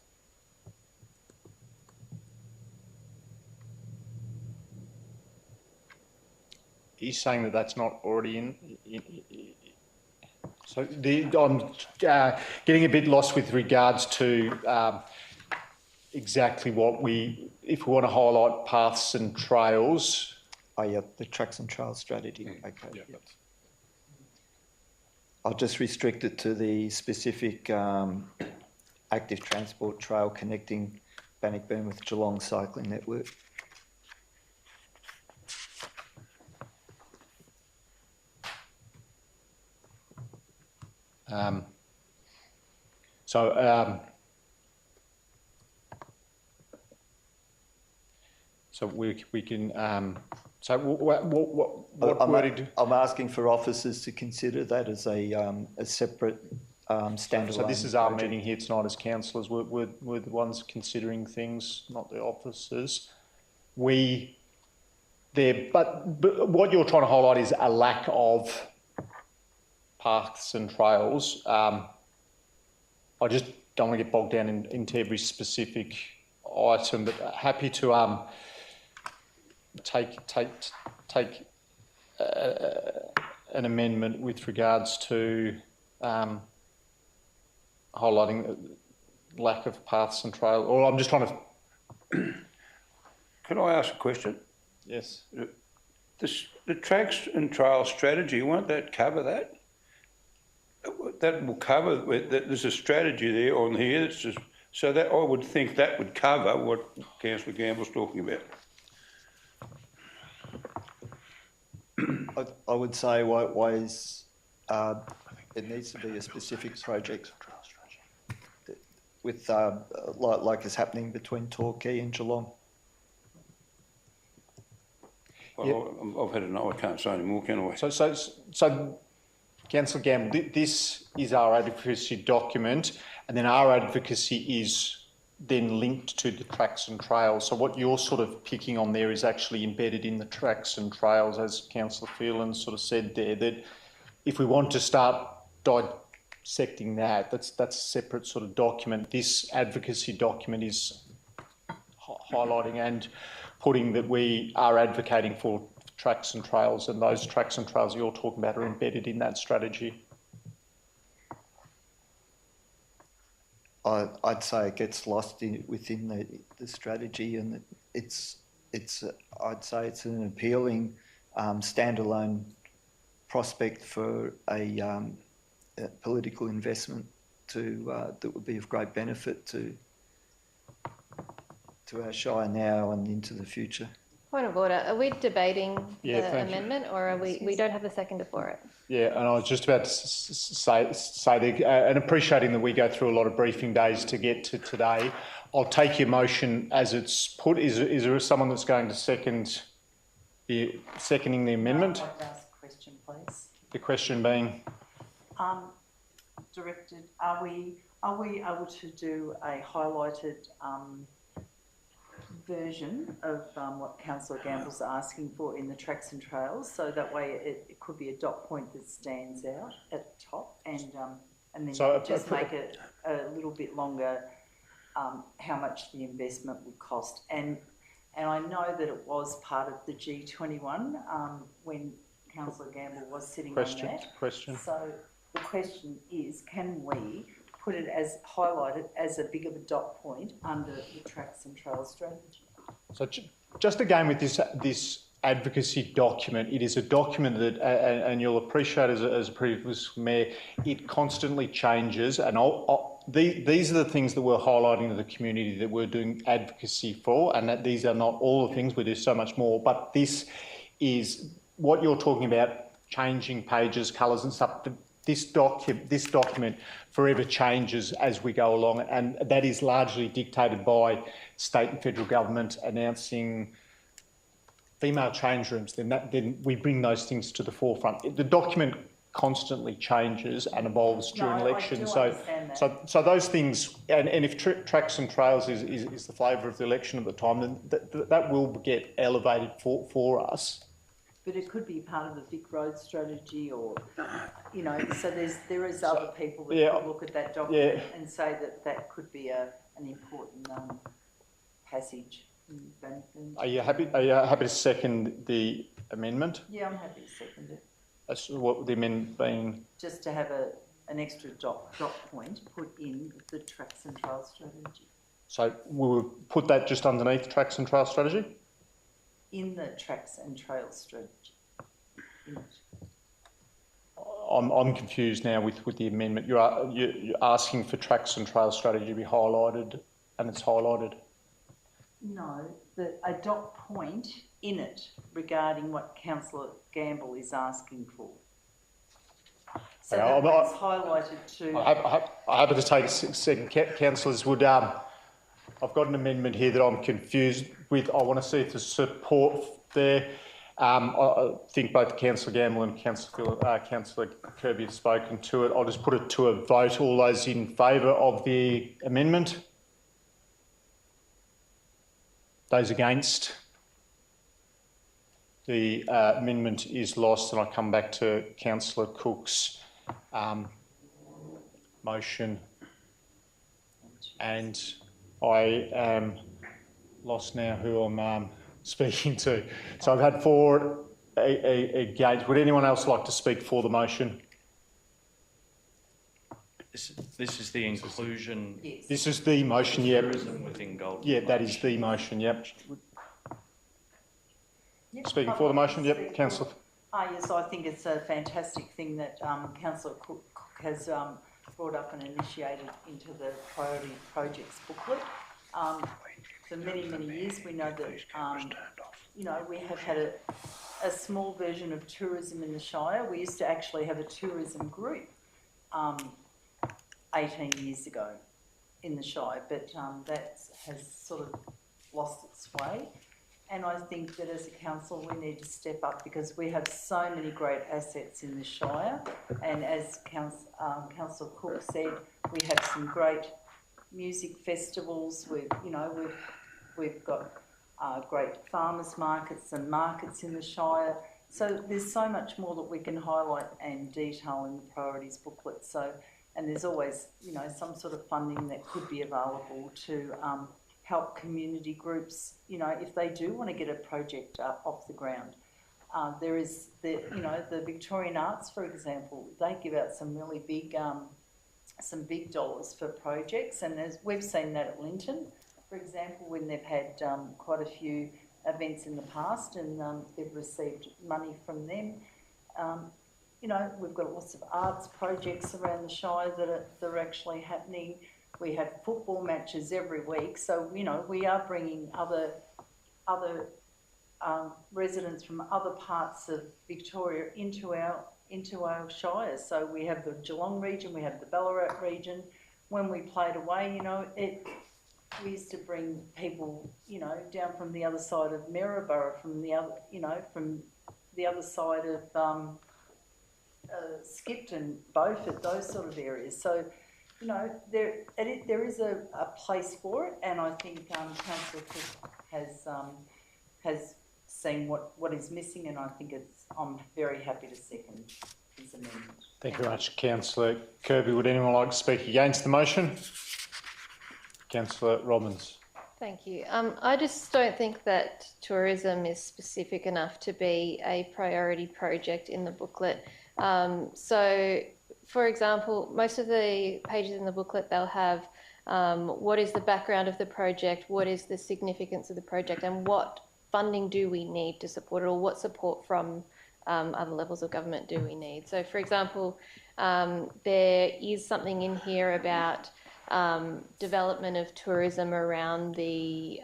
[SPEAKER 1] He's saying that that's not already in. So I'm getting a bit lost with regards to exactly what if we want to highlight paths and trails.
[SPEAKER 6] Oh yeah, the tracks and trails strategy. Okay.
[SPEAKER 1] Yeah.
[SPEAKER 6] I'll just restrict it to the specific active transport trail connecting Bannockburn with Geelong Cycling Network.
[SPEAKER 1] So we can. So what wording?
[SPEAKER 6] I'm asking for officers to consider that as a separate standalone.
[SPEAKER 1] So this is our
[SPEAKER 6] project.
[SPEAKER 1] meeting here tonight as councillors. We're the ones considering things, not the officers. But what you're trying to highlight is a lack of paths and trails. I just don't want to get bogged down into every specific item, but happy to take an amendment with regards to highlighting lack of paths and trails. Or I'm just trying to.
[SPEAKER 9] Can I ask a question?
[SPEAKER 1] Yes.
[SPEAKER 9] The tracks and trail strategy, won't that cover that? That will cover, there's a strategy there on here that's just, so that I would think that would cover what Councillor Gamble's talking about.
[SPEAKER 6] I would say why is it needs to be a specific project with like is happening between Torquay and Geelong.
[SPEAKER 9] Well, I've had enough. I can't say any more, can I?
[SPEAKER 1] So, Councillor Gamble, this is our advocacy document, and then our advocacy is then linked to the tracks and trails. So what you're sort of picking on there is actually embedded in the tracks and trails, as Councillor Phelan sort of said there, that if we want to start dissecting that's a separate sort of document. This advocacy document is highlighting and putting that we are advocating for tracks and trails, and those tracks and trails you're talking about are embedded in that strategy.
[SPEAKER 6] I'd say it gets lost within the strategy, and I'd say it's an appealing standalone prospect for a political investment that would be of great benefit to our Shire now and into the future.
[SPEAKER 8] Point of order. Are we debating the
[SPEAKER 1] thank you.
[SPEAKER 8] amendment, or are we don't have a seconder for it?
[SPEAKER 1] Yeah, and I was just about to say that, and appreciating that we go through a lot of briefing days to get to today, I'll take your motion as it's put. Is there someone that's going to seconding the amendment?
[SPEAKER 3] I'd like to ask a question, please.
[SPEAKER 1] The question being?
[SPEAKER 3] Directed, are we able to do a highlighted version of what Councillor Gamble's asking for in the tracks and trails, so that way it could be a dot point that stands out at the top, and then
[SPEAKER 1] So,
[SPEAKER 3] just make it a little bit longer, how much the investment would cost. And I know that it was part of the G21 when Councillor Gamble was sitting on that.
[SPEAKER 1] Question.
[SPEAKER 3] So the question is, can we put it as highlighted as a big of a dot point under the tracks and trails strategy?
[SPEAKER 1] So just again with this advocacy document, it is a document that, and you'll appreciate as a previous mayor, it constantly changes, and these are the things that we're highlighting to the community that we're doing advocacy for, and that these are not all the things, we do so much more, but this is what you're talking about, changing pages, colours and stuff. This document forever changes as we go along, and that is largely dictated by state and federal government announcing female change rooms. Then we bring those things to the forefront. The document constantly changes and evolves during elections. So those things, and if tracks and trails is the flavour of the election at the time, then that will get elevated for us.
[SPEAKER 3] But it could be part of the Vic Road strategy, or, you know, so there is other people that could look at that document and say that could be an important passage.
[SPEAKER 1] Are you happy to second the amendment?
[SPEAKER 3] Yeah, I'm happy to second it.
[SPEAKER 1] That's what the amendment being.
[SPEAKER 3] Just to have an extra dot point put in the tracks and trails strategy.
[SPEAKER 1] So we will put that just underneath tracks and trails strategy?
[SPEAKER 3] In the tracks and trails strategy.
[SPEAKER 1] I'm confused now with the amendment. You're asking for tracks and trails strategy to be highlighted, and it's highlighted.
[SPEAKER 3] No, a dot point in it regarding what Councillor Gamble is asking for. So
[SPEAKER 1] Yeah,
[SPEAKER 3] that
[SPEAKER 1] I'm-
[SPEAKER 3] was highlighted to.
[SPEAKER 1] I'm happy to take a second. Councillors, would I've got an amendment here that I'm confused with. I want to see if there's support there. I think both Councillor Gamble and Councillor Kirby have spoken to it. I'll just put it to a vote. All those in favour of the amendment? Those against? The amendment is lost, and I come back to Councillor Cook's motion, and I am lost now who I'm speaking to. So I've had 4 against. Would anyone else like to speak for the motion?
[SPEAKER 11] This is the inclusion.
[SPEAKER 3] Yes.
[SPEAKER 1] This is the motion, yep.
[SPEAKER 11] Tourism within Gold.
[SPEAKER 1] Yeah, that is the motion, yep.
[SPEAKER 3] Yep,
[SPEAKER 1] Speaking
[SPEAKER 3] I'd
[SPEAKER 1] for the
[SPEAKER 3] like to
[SPEAKER 1] motion, yep,
[SPEAKER 3] speak
[SPEAKER 1] Councillor.
[SPEAKER 3] Yes, I think it's a fantastic thing that Councillor Cook has brought up and initiated into the priority projects booklet. For many, many years, we know that, you know, we have had a small version of tourism in the Shire. We used to actually have a tourism group 18 years ago in the Shire, but that has sort of lost its way. And I think that as a council, we need to step up because we have so many great assets in the Shire. And as Councillor Cook said, we have some great music festivals. We've got great farmers markets and markets in the Shire. So there's so much more that we can highlight and detail in the priorities booklet. So, and there's always, you know, some sort of funding that could be available to help community groups, you know, if they do want to get a project off the ground. There is the Victorian Arts, for example, they give out some really big, some big dollars for projects, and as we've seen that at Linton, for example, when they've had quite a few events in the past, and they've received money from them. You know, we've got lots of arts projects around the Shire that are actually happening. We have football matches every week, so you know we are bringing other residents from other parts of Victoria into our Shire. So we have the Geelong region, we have the Ballarat region. When we played away, you know, we used to bring people, you know, down from the other side of Maryborough, from the other side of Skipton, Beaufort, those sort of areas. So, you know, there is a place for it, and I think Councillor Cook has seen what is missing, and I think I'm very happy to second his amendment.
[SPEAKER 1] Thank you very much, Councillor Kirby. Would anyone like to speak against the motion? Councillor Robbins.
[SPEAKER 8] Thank you. I just don't think that tourism is specific enough to be a priority project in the booklet. So, for example, most of the pages in the booklet, they'll have what is the background of the project, what is the significance of the project, and what funding do we need to support it, or what support from other levels of government do we need. So, for example, there is something in here about development of tourism around the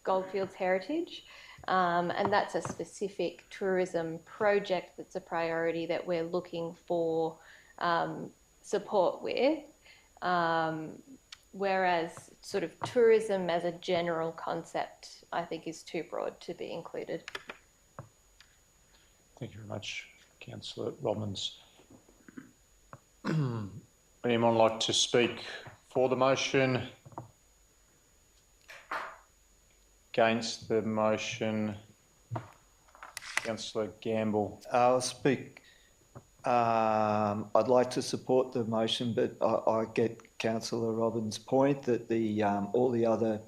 [SPEAKER 8] Goldfields heritage. And that's a specific tourism project that's a priority that we're looking for support with. Whereas sort of tourism as a general concept, I think is too broad to be included.
[SPEAKER 1] Thank you very much, Councillor Robbins. Anyone like to speak for the motion? Against the motion? Councillor Gamble.
[SPEAKER 6] I'll speak. I'd like to support the motion, but I get Councillor Robbins' point that all the other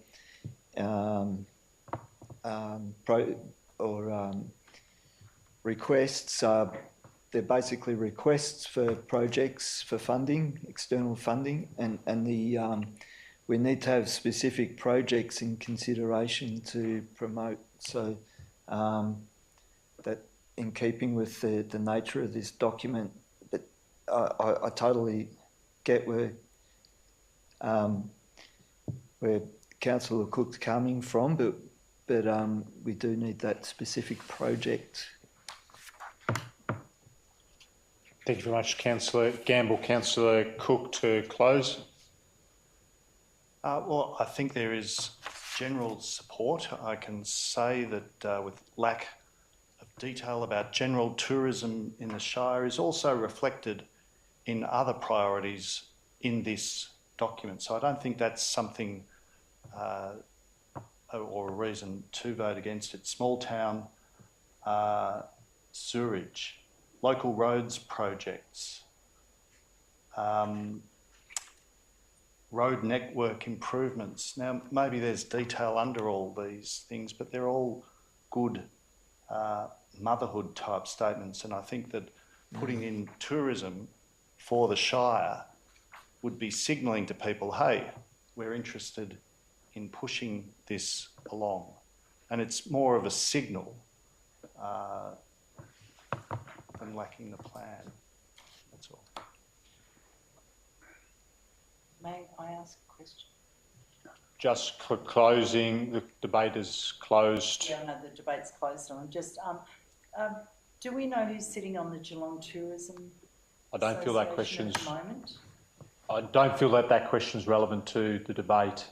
[SPEAKER 6] requests they're basically requests for projects for funding, external funding, and we need to have specific projects in consideration to promote. So that in keeping with the nature of this document, but I totally get where Councillor Cook's coming from, but we do need that specific project.
[SPEAKER 1] Thank you very much, Councillor Gamble. Councillor Cook to close.
[SPEAKER 11] Well, I think there is general support. I can say that with lack of detail about general tourism in the Shire is also reflected in other priorities in this document. So I don't think that's something or a reason to vote against it. Small town sewerage, local roads projects, road network improvements. Now, maybe there's detail under all these things, but they're all good motherhood type statements. And I think that putting in tourism for the Shire would be signalling to people, hey, we're interested in pushing this along. And it's more of a signal than lacking the plan. That's all.
[SPEAKER 3] May I ask a question?
[SPEAKER 1] Just closing, the debate is closed.
[SPEAKER 3] Yeah, no, the debate's closed on. Just, do we know who's sitting on the Geelong Tourism
[SPEAKER 1] I don't feel that
[SPEAKER 3] Association
[SPEAKER 1] question's.
[SPEAKER 3] at the moment?
[SPEAKER 1] I don't feel that question's relevant to the debate.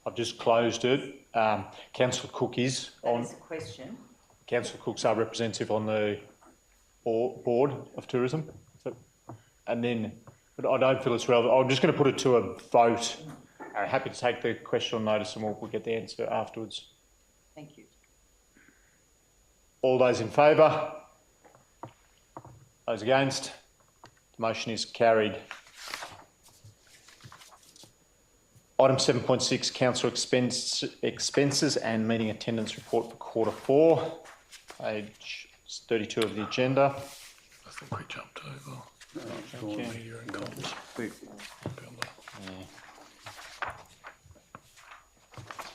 [SPEAKER 1] I've just closed it. Councillor Cook is
[SPEAKER 3] That
[SPEAKER 1] on.
[SPEAKER 3] is a question.
[SPEAKER 1] Councillor Cook's our representative on the board of tourism, so, and then, but I don't feel it's relevant. I'm just going to put it to a vote. I'm happy to take the question on notice, and we'll get the answer afterwards.
[SPEAKER 3] Thank you.
[SPEAKER 1] All those in favour? Those against? The motion is carried. Item 7.6, council expenses and meeting attendance report for Q4, page 32 of the agenda.
[SPEAKER 2] I think we jumped over.
[SPEAKER 1] Thank you.
[SPEAKER 2] Media and comms.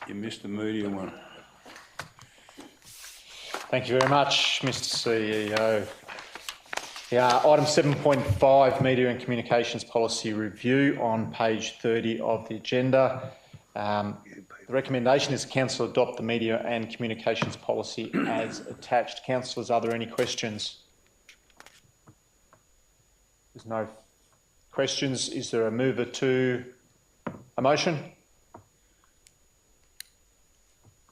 [SPEAKER 9] You missed the media one.
[SPEAKER 1] Thank you very much, Mr. CEO. Yeah, item 7.5, Media and Communications Policy Review on page 30 of the agenda. The recommendation is Council adopt the Media and Communications Policy as attached. Councillors, are there any questions? There's no questions. Is there a mover to a motion?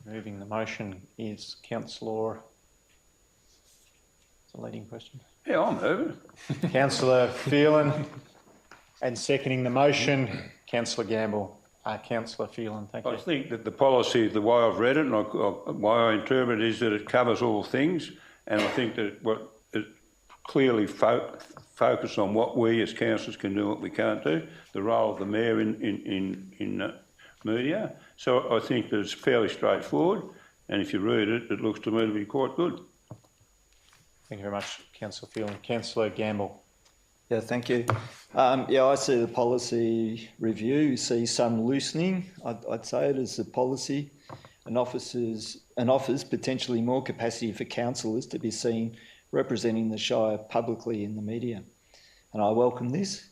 [SPEAKER 1] Moving the motion is Councillor. It's a leading question.
[SPEAKER 9] Yeah, I'm moving.
[SPEAKER 1] Councillor Phelan, and seconding the motion, Councillor Gamble. Councillor Phelan, thank you.
[SPEAKER 9] I think that the policy, the way I've read it and why I interpret it is that it covers all things, and I think that what it clearly focus on what we as councillors can do and what we can't do, the role of the mayor in media. So I think that it's fairly straightforward, and if you read it, it looks to me to be quite good.
[SPEAKER 1] Thank you very much, Councillor Phelan. Councillor Gamble.
[SPEAKER 6] Yeah, thank you. I see the policy review, see some loosening. I'd say it as a policy and offers potentially more capacity for councillors to be seen representing the Shire publicly in the media. And I welcome this.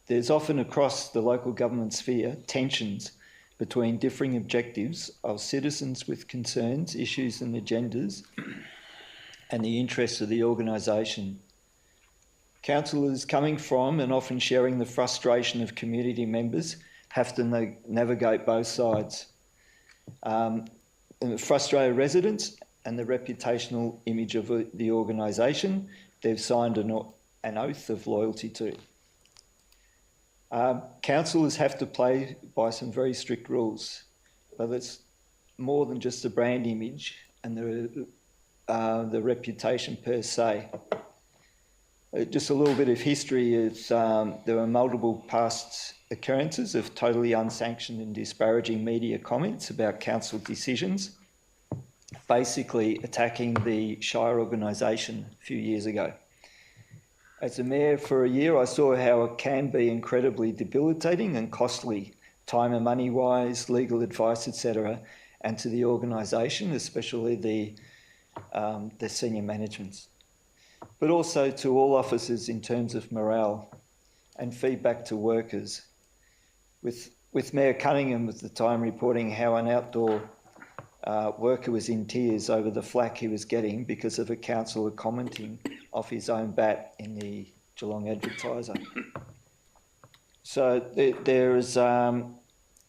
[SPEAKER 6] There's often across the local government sphere tensions between differing objectives of citizens with concerns, issues and agendas and the interests of the organisation. Councillors coming from and often sharing the frustration of community members have to navigate both sides. Frustrated residents and the reputational image of the organisation they've signed an oath of loyalty to. Councillors have to play by some very strict rules, but it's more than just the brand image and the reputation per se. Just a little bit of history is there were multiple past occurrences of totally unsanctioned and disparaging media comments about council decisions, basically attacking the Shire organisation a few years ago. As a mayor for a year, I saw how it can be incredibly debilitating and costly, time and money-wise, legal advice, etc., and to the organisation, especially the senior management, but also to all officers in terms of morale and feedback to workers. With Mayor Cunningham at the time reporting how an outdoor worker was in tears over the flack he was getting because of a councillor commenting off his own bat in the Geelong Advertiser. So there is,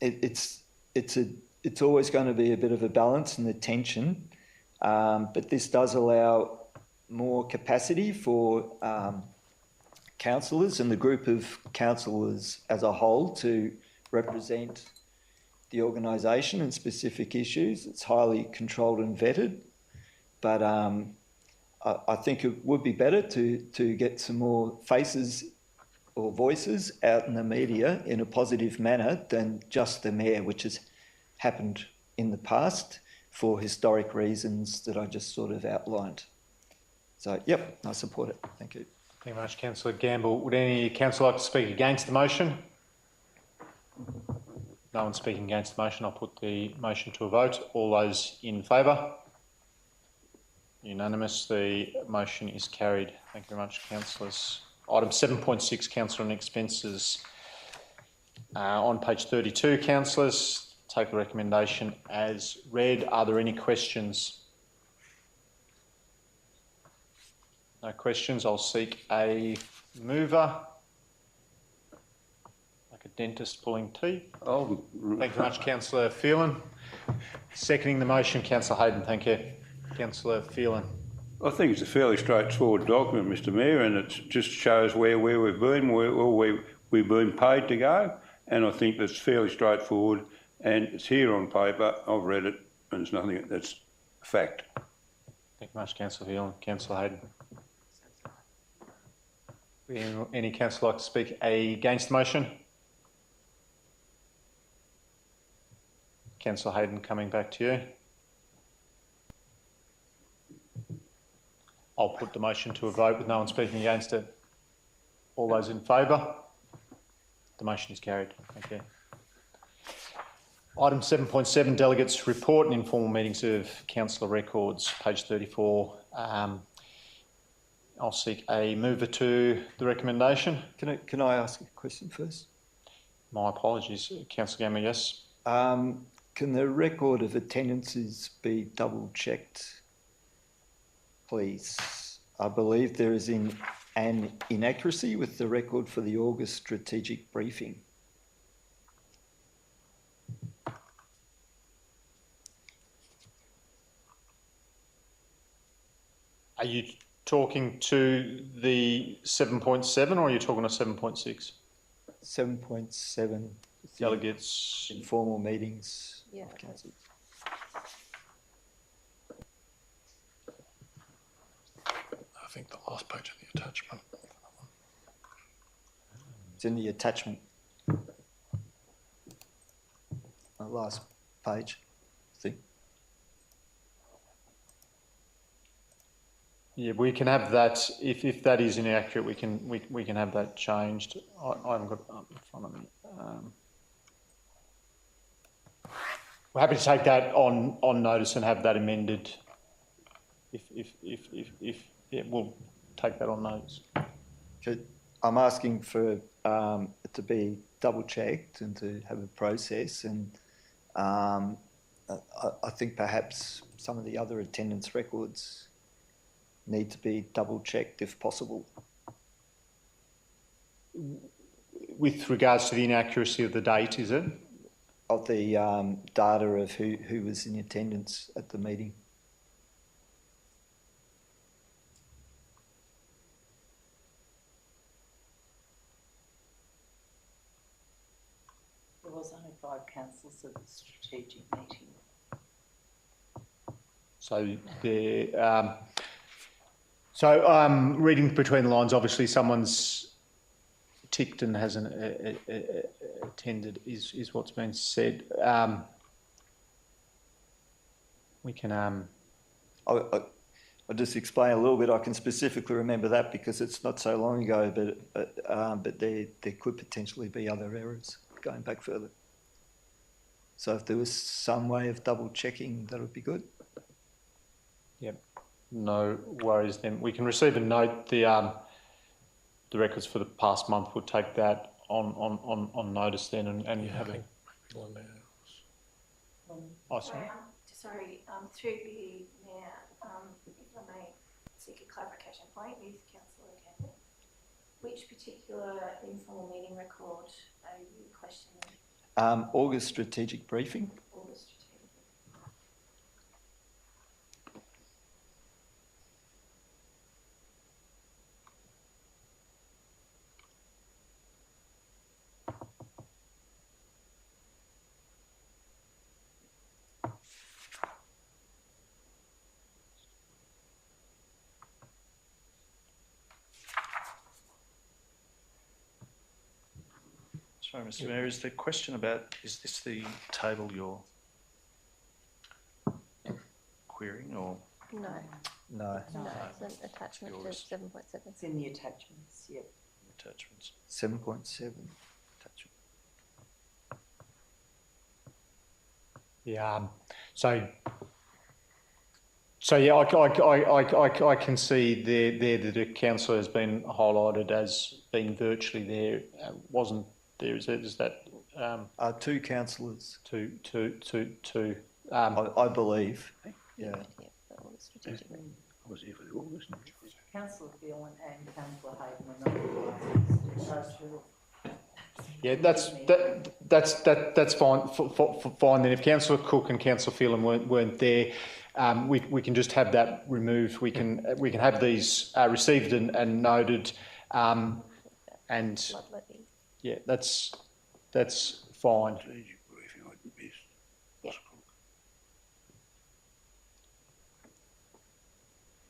[SPEAKER 6] it's always going to be a bit of a balance and a tension, but this does allow more capacity for councillors and the group of councillors as a whole to represent the organisation and specific issues. It's highly controlled and vetted, but I think it would be better to get some more faces or voices out in the media in a positive manner than just the mayor, which has happened in the past for historic reasons that I just sort of outlined. So, yep, I support it. Thank you.
[SPEAKER 1] Thank you very much, Councillor Gamble. Would any councillor like to speak against the motion? No one speaking against the motion. I'll put the motion to a vote. All those in favour? Unanimous. The motion is carried. Thank you very much, councillors. Item 7.6, councillor and expenses. On page 32, councillors, take the recommendation as read. Are there any questions? No questions. I'll seek a mover. Like a dentist pulling teeth.
[SPEAKER 9] Oh,
[SPEAKER 1] Thank you very much, Councillor Phelan. Seconding the motion, Councillor Hayden. Thank you. Councillor Phelan.
[SPEAKER 9] I think it's a fairly straightforward document, Mr Mayor, and it just shows where we've been, where we've been paid to go, and I think that's fairly straightforward, and it's here on paper. I've read it, and there's nothing that's fact.
[SPEAKER 1] Thank you very much, Councillor Phelan. Councillor Hayden. Any councillor like to speak against the motion? Councillor Hayden, coming back to you. I'll put the motion to a vote with no one speaking against it. All those in favour? The motion is carried. Thank you. Item 7.7, Delegates Report and Informal Meetings of Councillor Records, page 34. I'll seek a mover to the recommendation.
[SPEAKER 6] Can I ask a question first?
[SPEAKER 1] My apologies. Councillor Gamble, yes.
[SPEAKER 6] Can the record of attendances be double checked, please? I believe there is an inaccuracy with the record for the August strategic briefing.
[SPEAKER 1] Are you talking to the 7.7 or are you talking to 7.6?
[SPEAKER 6] 7.7.
[SPEAKER 1] Delegates.
[SPEAKER 6] Informal meetings.
[SPEAKER 8] Yeah.
[SPEAKER 6] Of council.
[SPEAKER 2] I think the last page of the attachment.
[SPEAKER 6] It's in the attachment. The last page, I think.
[SPEAKER 1] Yeah, we can have that. If that is inaccurate, we can have that changed. I haven't got it up in front of me. We're happy to take that on notice and have that amended. If we'll take that on notice.
[SPEAKER 6] I'm asking for it to be double checked and to have a process, and I think perhaps some of the other attendance records need to be double checked if possible.
[SPEAKER 1] With regards to the inaccuracy of the date, is it?
[SPEAKER 6] Of the data of who was in attendance at the meeting.
[SPEAKER 3] There was only 5 councillors at the strategic meeting.
[SPEAKER 1] So reading between the lines, obviously someone's ticked and hasn't attended is what's been said. We can.
[SPEAKER 6] I'll just explain a little bit. I can specifically remember that because it's not so long ago, but there could potentially be other errors going back further. So if there was some way of double checking, that would be good.
[SPEAKER 1] Yep. No worries then. We can receive a note. The records for the past month, we'll take that on notice then and have it. Oh, sorry.
[SPEAKER 7] Sorry, through you, Mayor, if I may seek a clarification point with Councillor Campbell. Which particular informal meeting record are you questioning?
[SPEAKER 6] August strategic briefing.
[SPEAKER 7] August strategic.
[SPEAKER 11] Sorry, Mr Mayor, is the question about, is this the table you're querying or?
[SPEAKER 8] No,
[SPEAKER 6] No.
[SPEAKER 8] no, it's an attachment to
[SPEAKER 11] Yours.
[SPEAKER 8] 7.7.
[SPEAKER 3] It's in the attachments, yep.
[SPEAKER 11] Attachments.
[SPEAKER 6] 7.7.
[SPEAKER 11] Attachment.
[SPEAKER 1] Yeah. So yeah, I can see there that the councillor has been highlighted as being virtually there. Wasn't there? Is that
[SPEAKER 6] 2 councillors,
[SPEAKER 1] two?
[SPEAKER 6] I believe. Yeah.
[SPEAKER 8] The August strategic briefing.
[SPEAKER 9] I was here for the August.
[SPEAKER 3] Councillor Phelan and Councillor Hayden were not invited.
[SPEAKER 1] Yeah, that's fine. Fine. Then if Councillor Cook and Councillor Phelan weren't there, we can just have that removed. We can have these received and noted, and
[SPEAKER 8] Blood levy.
[SPEAKER 1] yeah, that's fine.
[SPEAKER 9] Strategic briefing, I missed.
[SPEAKER 8] Yeah.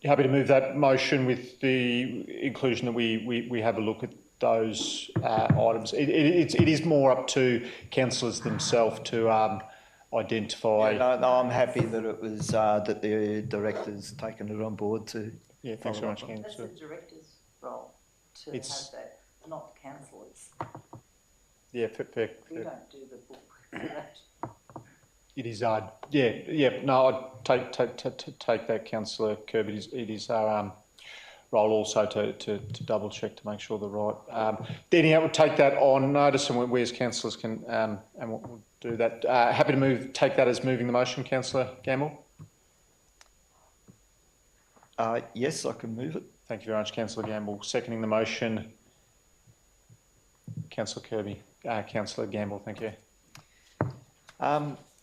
[SPEAKER 1] You happy to move that motion with the inclusion that we have a look at those items? It is more up to councillors themselves to identify.
[SPEAKER 6] Yeah, no, I'm happy that it was that the director's taken it on board to.
[SPEAKER 1] Yeah, thanks very much,
[SPEAKER 3] That's the
[SPEAKER 1] councillor.
[SPEAKER 3] director's role to
[SPEAKER 1] It's-
[SPEAKER 3] have that, not the councillors.
[SPEAKER 1] Yeah, fair.
[SPEAKER 3] We don't do the book for that.
[SPEAKER 1] It is yeah. No, I'd take that, Councillor Kirby. It is our role also to double check to make sure they're right. Anyhow, we'll take that on notice, and we as councillors can and we'll do that. Happy to take that as moving the motion, Councillor Gamble.
[SPEAKER 6] Yes, I can move it.
[SPEAKER 1] Thank you very much, Councillor Gamble. Seconding the motion, Councillor Kirby. Councillor Gamble, thank you.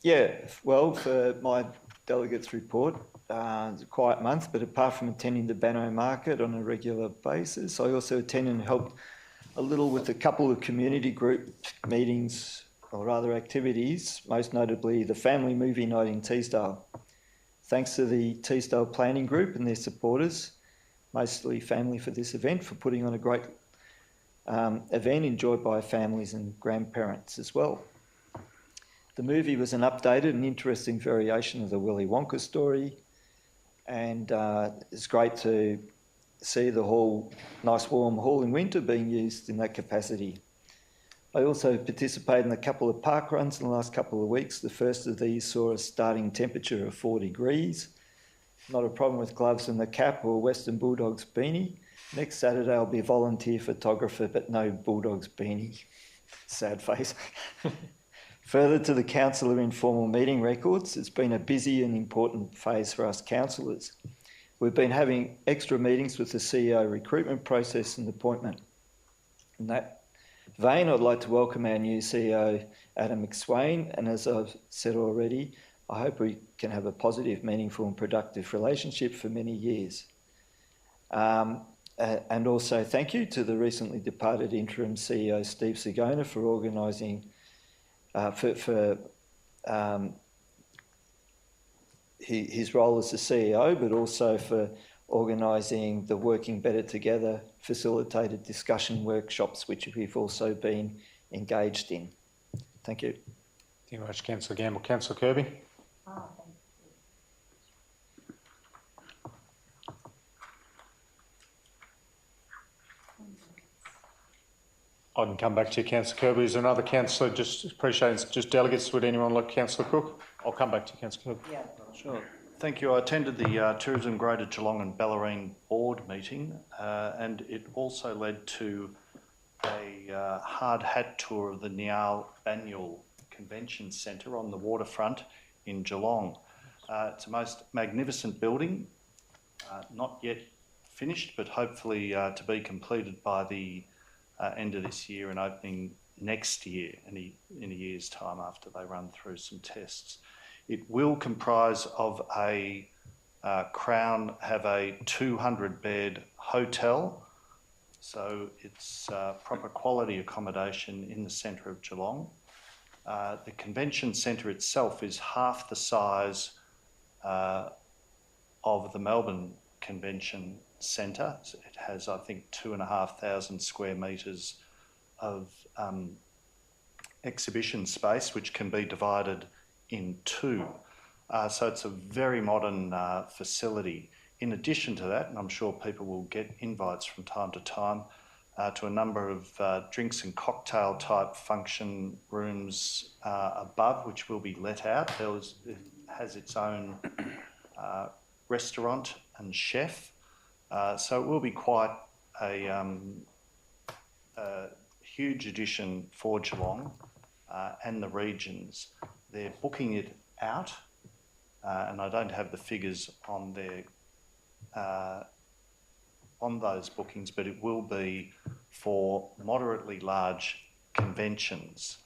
[SPEAKER 6] Yeah, well, for my delegates report, it's a quiet month, but apart from attending the Banno Market on a regular basis, I also attend and help a little with a couple of community group meetings, or rather activities, most notably the family movie night in Teesdale. Thanks to the Teesdale Planning Group and their supporters, mostly family for this event, for putting on a great event enjoyed by families and grandparents as well. The movie was an updated and interesting variation of the Willy Wonka story, and it's great to see the hall, nice warm hall in winter being used in that capacity. I also participated in a couple of park runs in the last couple of weeks. The first of these saw a starting temperature of 4 degrees. Not a problem with gloves and the cap or Western Bulldogs beanie. Next Saturday I'll be a volunteer photographer, but no Bulldogs beanie. Sad face. Further to the councillor informal meeting records, it's been a busy and important phase for us councillors. We've been having extra meetings with the CEO recruitment process and appointment. In that vein, I'd like to welcome our new CEO, Adam McSwain, and as I've said already, I hope we can have a positive, meaningful and productive relationship for many years. And also thank you to the recently departed interim CEO, Steve Sigona, for organising his role as the CEO, but also for organising the Working Better Together facilitated discussion workshops, which we've also been engaged in. Thank you.
[SPEAKER 1] Thank you very much, Councillor Gamble. Councillor Kirby.
[SPEAKER 3] Thank you.
[SPEAKER 1] I can come back to you, Councillor Kirby. Is there another councillor? Just appreciate just delegates. Would anyone like Councillor Cook? I'll come back to you, Councillor Cook.
[SPEAKER 3] Yeah.
[SPEAKER 11] Sure. Thank you. I attended the Tourism Greater Geelong and Bellarine Board meeting, and it also led to a hard hat tour of the Niall Banyul Convention Centre on the waterfront in Geelong. It's a most magnificent building, not yet finished, but hopefully to be completed by the end of this year and opening next year in a year's time after they run through some tests. It will comprise of a Crown have a 200-bed hotel, so it's proper quality accommodation in the centre of Geelong. The convention centre itself is half the size of the Melbourne Convention Centre. It has, I think, 2,500 square metres of exhibition space, which can be divided in two. So it's a very modern facility. In addition to that, and I'm sure people will get invites from time to time, to a number of drinks and cocktail type function rooms above, which will be let out. It has its own restaurant and chef. So it will be quite a huge addition for Geelong and the regions. They're booking it out, and I don't have the figures on their on those bookings, but it will be for moderately large conventions,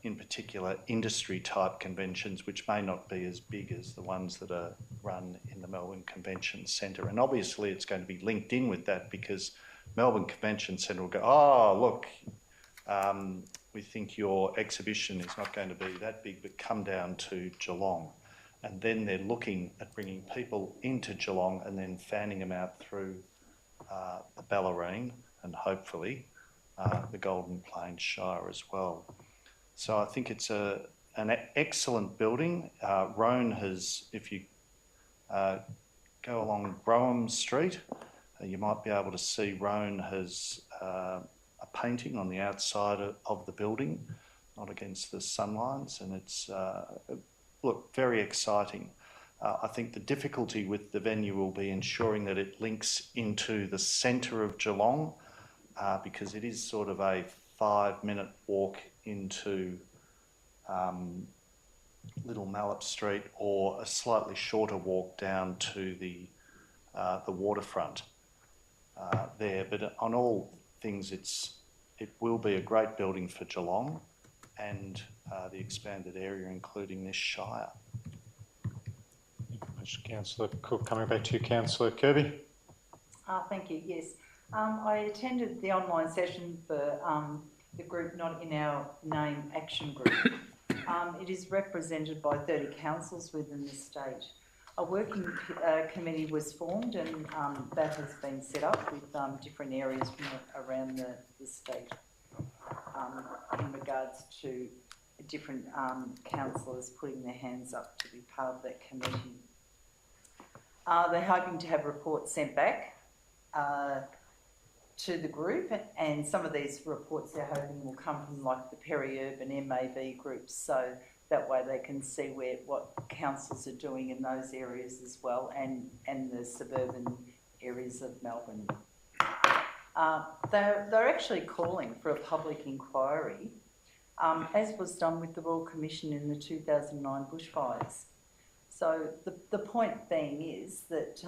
[SPEAKER 11] in particular industry type conventions, which may not be as big as the ones that are run in the Melbourne Convention Centre. And obviously it's going to be linked in with that, because Melbourne Convention Centre will go, oh, look, we think your exhibition is not going to be that big, but come down to Geelong. And then they're looking at bringing people into Geelong and then fanning them out through the Bellarine and hopefully the Golden Plains Shire as well. So I think it's an excellent building. Roan has, if you go along Brougham Street, you might be able to see Roan has a painting on the outside of the building, not against the sunlines, and it's look, very exciting. I think the difficulty with the venue will be ensuring that it links into the centre of Geelong, because it is sort of a 5-minute walk into Little Mallop Street, or a slightly shorter walk down to the waterfront there. But on all things, it will be a great building for Geelong and the expanded area, including this shire.
[SPEAKER 1] Councillor Cook. Coming back to you, Councillor Kirby.
[SPEAKER 3] Thank you. Yes, I attended the online session for the group Not In Our Name Action Group. It is represented by 30 councils within the state. A working committee was formed, and that has been set up with different areas from around the state in regards to different councillors putting their hands up to be part of that committee. They're hoping to have reports sent back to the group, and some of these reports they're hoping will come from like the peri-urban MAB groups, so that way they can see what councils are doing in those areas as well, and the suburban areas of Melbourne. They're actually calling for a public inquiry, as was done with the Royal Commission in the 2009 bushfires. So the point being is that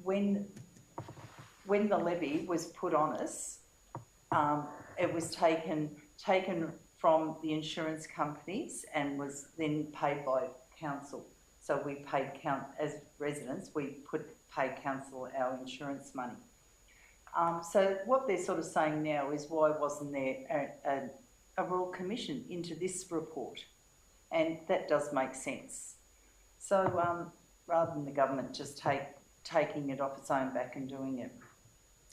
[SPEAKER 3] when the levy was put on us, it was taken from the insurance companies and was then paid by council. So we paid as residents, we paid council our insurance money. So what they're sort of saying now is, why wasn't there a Royal Commission into this report? And that does make sense. So rather than the government just taking it off its own back and doing it.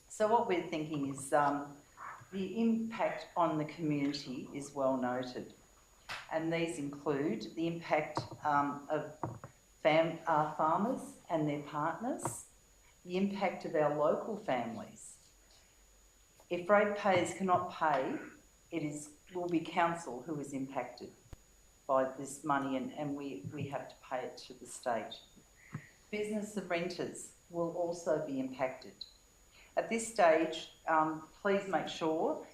[SPEAKER 3] So what we're thinking is the impact on the community is well noted. And these include the impact of farmers and their partners, the impact of our local families. If ratepayers cannot pay, will be council who is impacted by this money, and we have to pay it to the state. Business and renters will also be impacted. At this stage, please make sure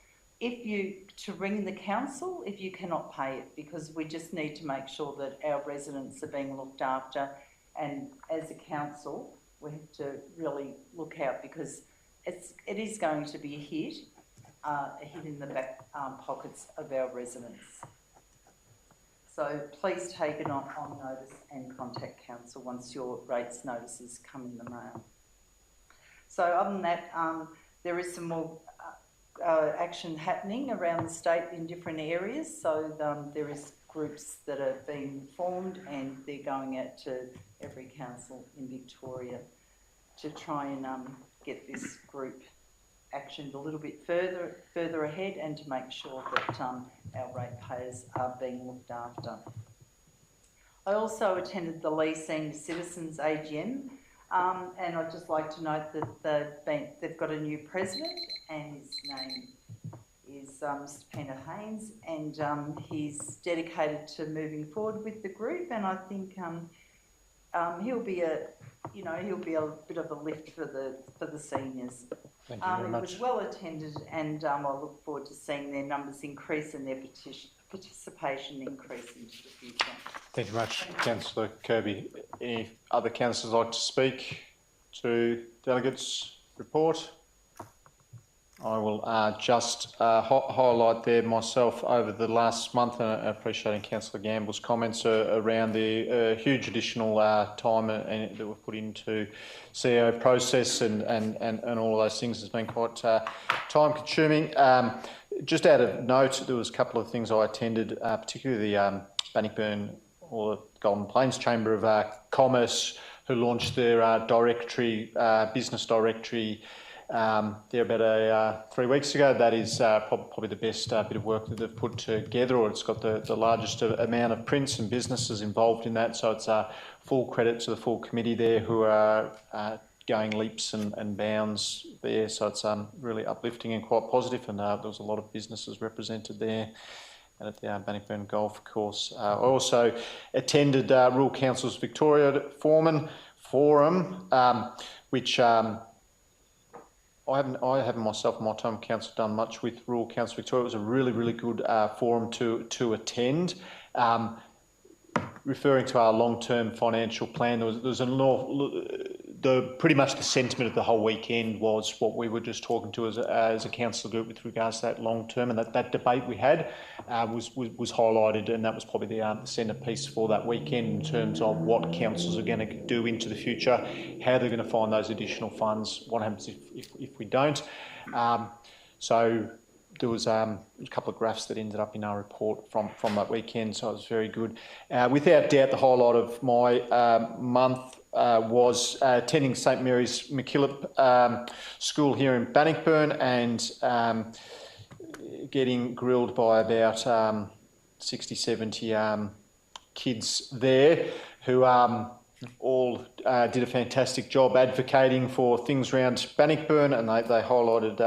[SPEAKER 3] to ring the council if you cannot pay it, because we just need to make sure that our residents are being looked after, and as a council, we have to really look out because it is going to be a hit in the back pockets of our residents. So please take it on notice and contact council once your rates notices come in the mail. So other than that, there is some more action happening around the state in different areas. So there is groups that are being formed and they're going out to every council in Victoria to try and get this group actioned a little bit further ahead and to make sure that our ratepayers are being looked after. I also attended the Lee Senior Citizens AGM and I'd just like to note that they've got a new president and his name is Mr. Peter Haynes, and he's dedicated to moving forward with the group, and I think he'll be a bit of a lift for the seniors.
[SPEAKER 1] Thank you very much.
[SPEAKER 3] It was well attended, and I look forward to seeing their numbers increase and their participation increase into the future.
[SPEAKER 1] Thank you very much, Councillor Kirby. Any other councillors like to speak to delegates' report? I will just highlight there myself over the last month, appreciating Councillor Gamble's comments around the huge additional time that we've put into CEO process and all of those things has been quite time consuming. Just out of note, there was a couple of things I attended, particularly the Bannockburn or the Golden Plains Chamber of Commerce, who launched their directory, business directory, there about 3 weeks ago. That is probably the best bit of work that they've put together, or it's got the largest amount of prints and businesses involved in that. So it's full credit to the full committee there who are going leaps and bounds there. So it's really uplifting and quite positive, and there was a lot of businesses represented there. And at the Bannockburn Golf Course. I also attended Rural Councils Victoria Forum, which I haven't myself in my time council done much with Rural Council Victoria. It was a really, really good forum to attend. Referring to our long-term financial plan, there was pretty much the sentiment of the whole weekend was what we were just talking to as a council group with regards to that long-term, and that debate we had was highlighted, and that was probably the centrepiece for that weekend in terms of what councils are going to do into the future, how they're going to find those additional funds, what happens if we don't. So there was a couple of graphs that ended up in our report from that weekend, so it was very good. Without doubt, the highlight of my month was attending St Mary's MacKillop School here in Bannockburn and getting grilled by about 60, 70 kids there who all did a fantastic job advocating for things around Bannockburn, and they highlighted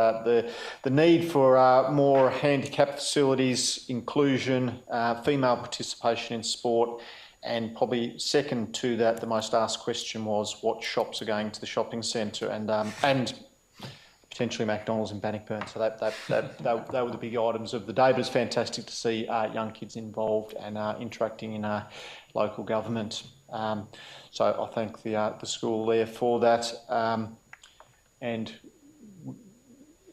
[SPEAKER 1] the need for more handicap facilities, inclusion, female participation in sport, and probably second to that, the most asked question was what shops are going to the shopping centre, and potentially McDonald's in Bannockburn. So they were the big items of the day, but it's fantastic to see young kids involved and interacting in local government. So I thank the school there for that. And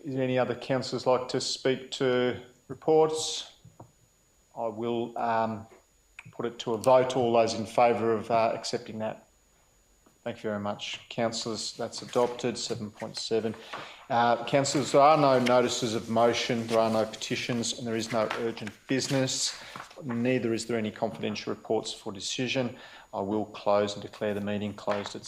[SPEAKER 1] is there any other councillors like to speak to reports? I will put it to a vote. All those in favour of accepting that. Thank you very much, councillors. That's adopted. 7.7. Councillors, there are no notices of motion, there are no petitions, and there is no urgent business. Neither is there any confidential reports for decision. I will close and declare the meeting closed at